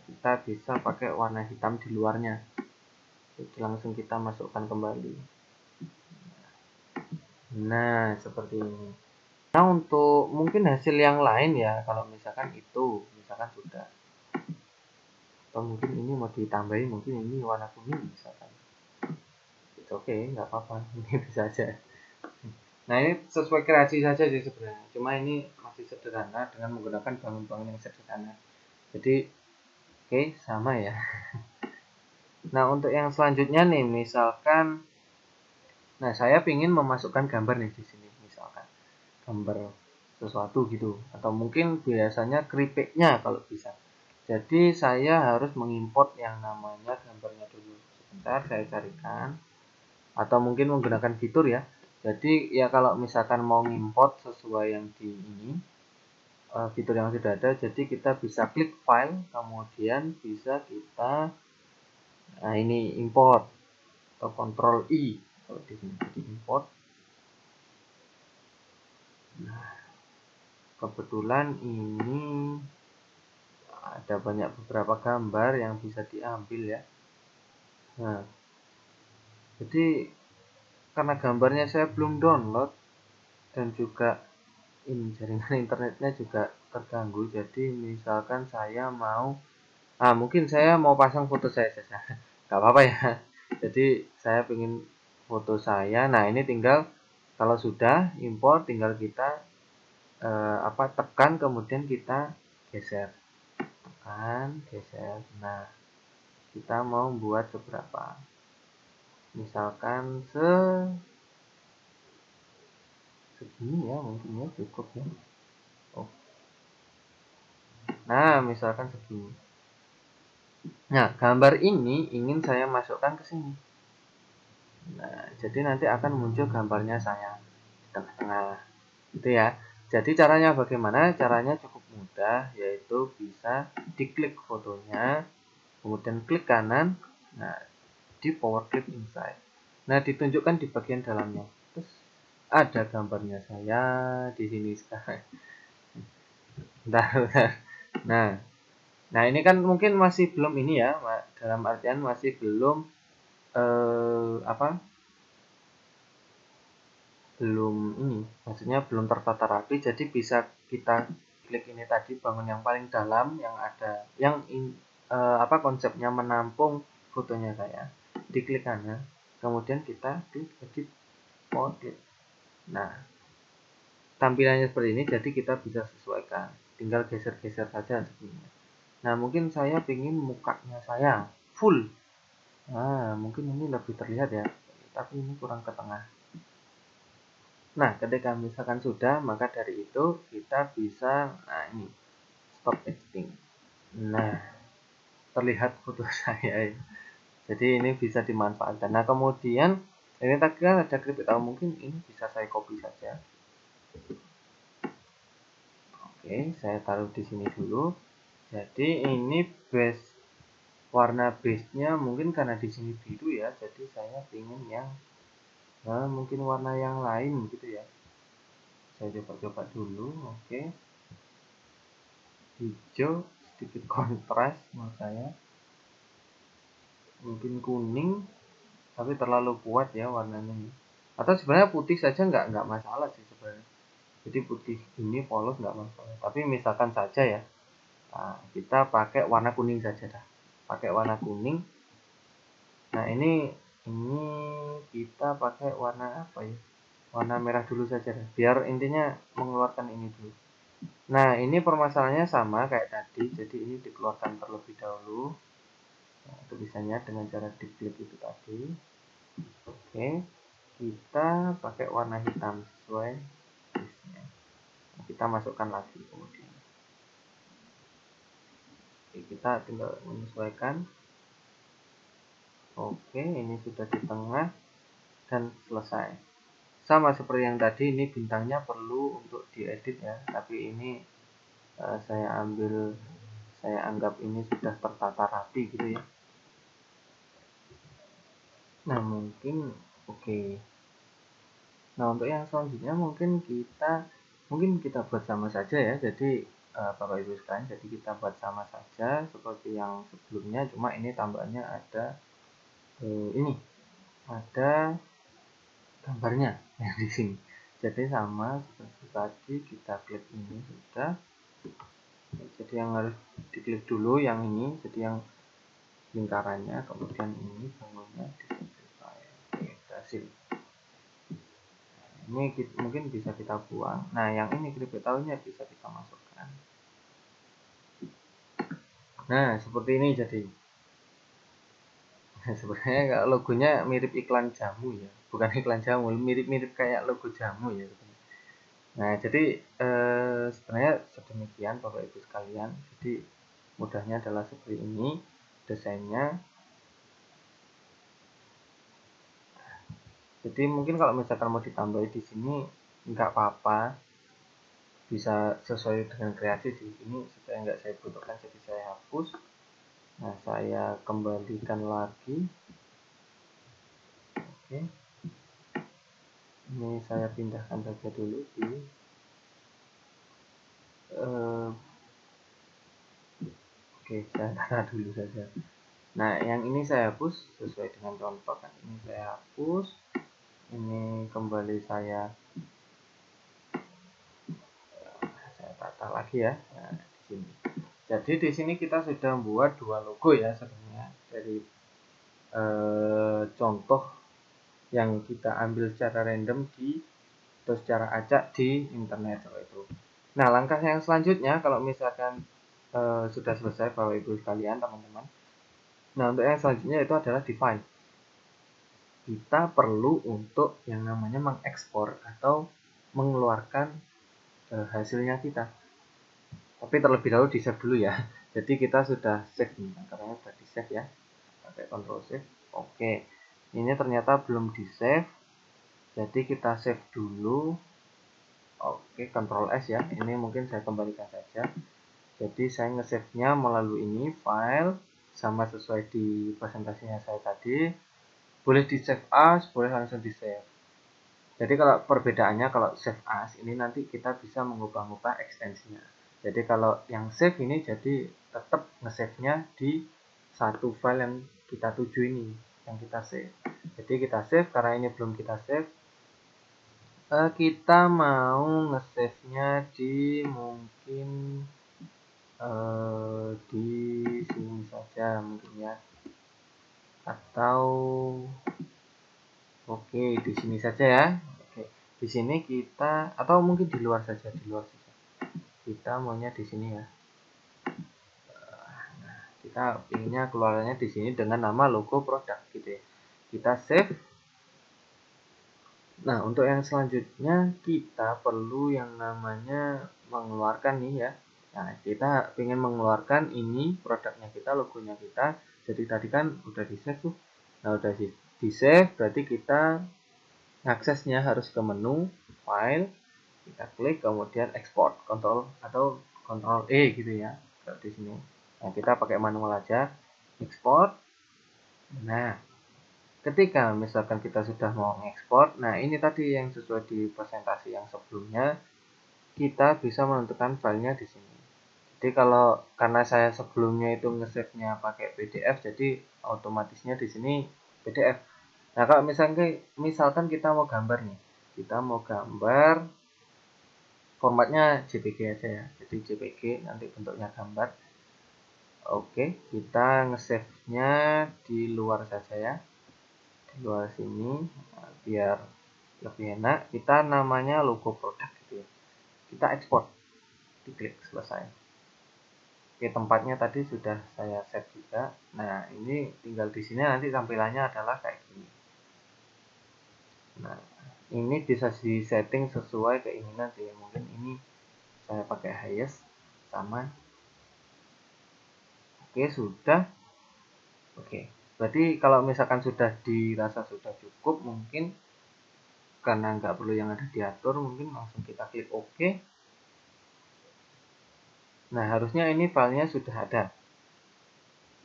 kita bisa pakai warna hitam di luarnya. Jadi langsung kita masukkan kembali. Nah, seperti ini. Nah, untuk mungkin hasil yang lain ya, kalau misalkan misalkan sudah. Atau mungkin ini mau ditambahin, mungkin ini warna kuning misalkan. It's okay, nggak apa-apa. Ini bisa aja. Nah, ini sesuai kreasi saja sih sebenarnya. Cuma ini masih sederhana dengan menggunakan bangun-bangun yang sederhana. Jadi, oke, sama ya. Nah, untuk yang selanjutnya nih, misalkan, nah saya ingin memasukkan gambar nih di sini, misalkan gambar sesuatu gitu, atau mungkin biasanya keripiknya kalau bisa. Jadi saya harus mengimport yang namanya gambarnya dulu. Sebentar saya carikan, atau mungkin menggunakan fitur ya. Jadi ya kalau misalkan mau ngimport sesuai yang di ini, fitur yang sudah ada, jadi kita bisa klik file, kemudian bisa kita, nah ini import atau Ctrl I kalau di sini, jadi import. Nah, kebetulan ini ada banyak beberapa gambar yang bisa diambil ya. Nah, jadi karena gambarnya saya belum download dan juga ini jaringan internetnya juga terganggu, jadi misalkan saya mau, mungkin saya mau pasang foto saya saja, nggak apa-apa ya. Jadi saya ingin foto saya. Nah, ini tinggal kalau sudah import, tinggal kita tekan, kemudian kita geser, tekan geser. Nah, kita mau buat seberapa, misalkan segini ya, mungkin ya cukup ya. Oh, nah misalkan segini. Nah, gambar ini ingin saya masukkan ke sini. Nah, jadi nanti akan muncul gambarnya saya di tengah-tengah gitu ya. Jadi caranya bagaimana? Caranya cukup mudah, yaitu bisa diklik fotonya, kemudian klik kanan, nah di power clip inside. Nah, ditunjukkan di bagian dalamnya. Terus ada gambarnya saya di sini sekarang. Bentar, bentar. Nah, nah ini kan mungkin masih belum ini ya, dalam artian masih belum belum ini, maksudnya belum tertata rapi. Jadi bisa kita klik ini tadi, bangun yang paling dalam yang ada, yang konsepnya menampung fotonya saya, diklik kanan, kemudian kita klik edit portrait. Nah, tampilannya seperti ini, jadi kita bisa sesuaikan, tinggal geser-geser saja sebenarnya. Nah, mungkin saya ingin mukanya saya full. Nah, mungkin ini lebih terlihat ya, tapi ini kurang ke tengah. Nah, ketika misalkan sudah, maka dari itu kita bisa, nah ini, stop editing. Nah, terlihat foto saya ya. Jadi ini bisa dimanfaatkan. Nah, kemudian ini tadi kan ada grip, atau mungkin ini bisa saya copy saja. Oke, saya taruh di sini dulu. Jadi ini base, warna base-nya mungkin karena di sini biru ya, jadi saya ingin yang mungkin warna yang lain gitu ya. Saya coba-coba dulu. Oke, hijau sedikit kontras menurut saya, mungkin kuning tapi terlalu kuat ya warnanya, atau sebenarnya putih saja nggak masalah sih sebenarnya. Jadi putih ini polos nggak masalah, tapi misalkan saja ya, nah, kita pakai warna kuning saja dah, pakai warna kuning. Nah ini kita pakai warna apa ya, warna merah dulu saja dah, biar intinya mengeluarkan ini dulu. Nah ini permasalahannya sama kayak tadi, jadi ini dikeluarkan terlebih dahulu. Nah, tulisannya dengan cara diklik itu tadi. Oke, kita pakai warna hitam sesuai base-nya. Kita masukkan lagi kemudian. Oke, kita tinggal menyesuaikan. Oke, ini sudah di tengah dan selesai. Sama seperti yang tadi, ini bintangnya perlu untuk diedit ya, tapi ini saya anggap ini sudah tertata rapi gitu ya. Nah mungkin oke. Nah untuk yang selanjutnya mungkin kita buat sama saja ya. Jadi Bapak Ibu sekalian, jadi kita buat sama saja seperti yang sebelumnya, cuma ini tambahannya ada ini ada gambarnya yang di sini. Jadi sama seperti tadi, kita klik ini sudah. Jadi yang harus diklik dulu yang ini, jadi yang lingkarannya, kemudian ini bangunnya di simplify. Oke, berhasil. Ini mungkin bisa kita buang. Nah yang ini clip tahunya bisa kita masukkan. Nah seperti ini jadi. Nah, sebenarnya logonya mirip iklan jamu ya, bukan iklan jamu, mirip-mirip kayak logo jamu ya. Nah jadi sebenarnya sedemikian Bapak Ibu sekalian. Jadi mudahnya adalah seperti ini desainnya. Jadi mungkin kalau misalkan mau ditambahin di sini nggak apa-apa, bisa sesuai dengan kreasi sih. Ini supaya nggak saya butuhkan, jadi saya hapus. Nah saya kembalikan lagi. Oke, ini saya pindahkan saja dulu di oke, saya taruh dulu saja. Nah yang ini saya hapus sesuai dengan contoh kan, ini saya hapus, ini kembali saya tata lagi ya. Nah, di sini. Jadi di sini kita sudah membuat dua logo ya sebenarnya dari contoh yang kita ambil secara random atau secara acak di internet itu. Nah langkah yang selanjutnya kalau misalkan sudah selesai Bapak Ibu sekalian teman-teman. Nah untuk yang selanjutnya itu adalah define. Kita perlu untuk yang namanya mengekspor atau mengeluarkan hasilnya kita. Tapi terlebih dahulu di save dulu ya. Jadi kita sudah save nih, karena sudah di save ya. Pakai Ctrl save. Oke. Ini ternyata belum di save. Jadi kita save dulu. Oke, Ctrl S ya. Ini mungkin saya kembalikan saja. Jadi saya nge-save-nya melalui ini file sama sesuai di presentasinya saya tadi. Boleh di save as, boleh langsung di save. Jadi kalau perbedaannya, kalau save as ini nanti kita bisa mengubah-ubah ekstensinya. Jadi kalau yang save ini jadi tetap nge-save-nya di satu file yang kita tuju ini, yang kita save. Jadi kita save, karena ini belum kita save, kita mau nge-save-nya di mungkin di sini saja mungkin ya, atau oke di sini saja ya. Oke, di sini kita, atau mungkin di luar saja, kita maunya di sini ya. Nah, kita pinginnya keluarannya di sini dengan nama logo produk gitu ya. Kita save. Nah untuk yang selanjutnya kita perlu yang namanya mengeluarkan nih ya. Nah kita ingin mengeluarkan ini produknya kita, logonya kita. Jadi tadi kan udah di save tuh. Nah udah di save berarti kita aksesnya harus ke menu file, Kita klik kemudian export, kontrol atau kontrol E gitu ya. Kalau di sini. Nah, kita pakai manual aja, export. Nah, ketika misalkan kita sudah mau ekspor, nah ini tadi yang sesuai di presentasi yang sebelumnya, kita bisa menentukan filenya di sini. Jadi kalau karena saya sebelumnya itu nge-save-nya pakai PDF, jadi otomatisnya di sini PDF. Nah, kalau misalkan kita mau gambar nih, kita mau gambar formatnya JPG aja ya. Jadi JPG nanti bentuknya gambar. Oke, kita nge-save-nya di luar saja ya. Di luar sini biar lebih enak. Kita namanya logo produk gitu ya. Kita ekspor, diklik selesai. Oke, tempatnya tadi sudah saya save juga. Nah, ini tinggal di sini nanti tampilannya adalah kayak gini. Nah, ini bisa di setting sesuai keinginan sih. Mungkin ini saya pakai highest sama. Oke, sudah. Oke, berarti kalau misalkan sudah dirasa sudah cukup, mungkin karena nggak perlu yang ada diatur, mungkin langsung kita klik OK. Nah, harusnya ini filenya sudah ada.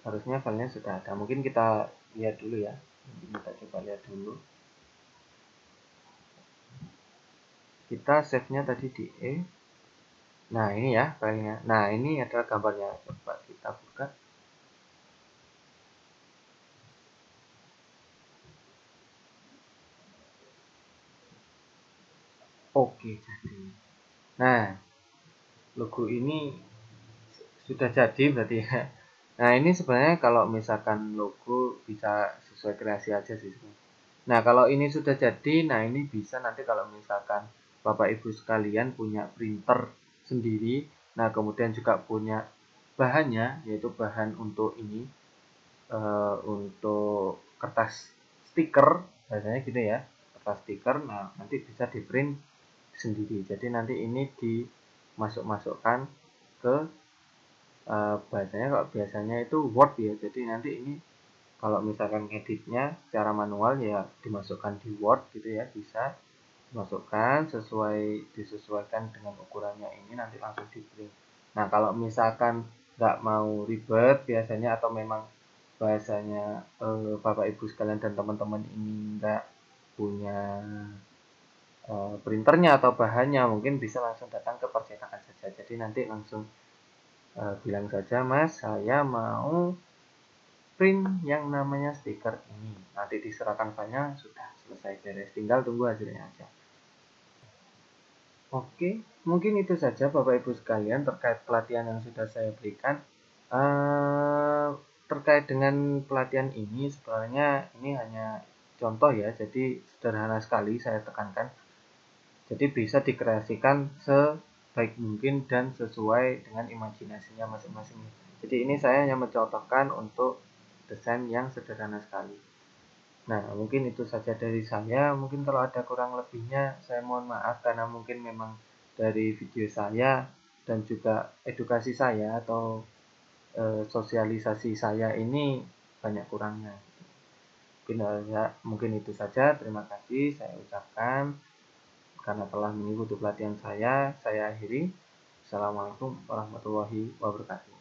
Harusnya filenya sudah ada. Mungkin kita lihat dulu ya. Kita coba lihat dulu. Kita save-nya tadi di E. Nah, ini ya filenya. Nah, ini adalah gambarnya. Coba kita buka. Oke, jadi. Nah, logo ini sudah jadi berarti ya. Nah, ini sebenarnya kalau misalkan logo bisa sesuai kreasi aja sih. Nah, kalau ini sudah jadi, nah ini bisa nanti kalau misalkan Bapak Ibu sekalian punya printer sendiri, nah kemudian juga punya bahannya, yaitu bahan untuk ini, untuk kertas stiker, biasanya gitu ya, kertas stiker, nah nanti bisa di print sendiri. Jadi nanti ini dimasukkan ke bahasanya kalau biasanya itu Word ya. Jadi nanti ini kalau misalkan editnya secara manual ya dimasukkan di Word gitu ya, bisa dimasukkan disesuaikan dengan ukurannya ini nanti langsung di print. Nah, kalau misalkan nggak mau ribet biasanya atau memang bahasanya Bapak Ibu sekalian dan teman-teman ini nggak punya printernya atau bahannya, mungkin bisa langsung datang ke percetakan saja. Jadi nanti langsung bilang saja, Mas, saya mau print yang namanya stiker ini. Nanti diserahkan filenya, sudah selesai beres. Tinggal tunggu hasilnya aja. Oke, mungkin itu saja Bapak Ibu sekalian terkait pelatihan yang sudah saya berikan. Eh, Terkait dengan pelatihan ini, sebenarnya ini hanya contoh ya, jadi sederhana sekali saya tekankan. Jadi bisa dikreasikan sebaik mungkin dan sesuai dengan imajinasinya masing-masing. Jadi ini saya hanya mencontohkan untuk desain yang sederhana sekali. Nah, mungkin itu saja dari saya. Mungkin kalau ada kurang lebihnya, saya mohon maaf karena mungkin memang dari video saya dan juga edukasi saya atau sosialisasi saya ini banyak kurangnya. Mungkin itu saja. Terima kasih saya ucapkan karena telah mengikuti pelatihan saya akhiri. Assalamualaikum warahmatullahi wabarakatuh.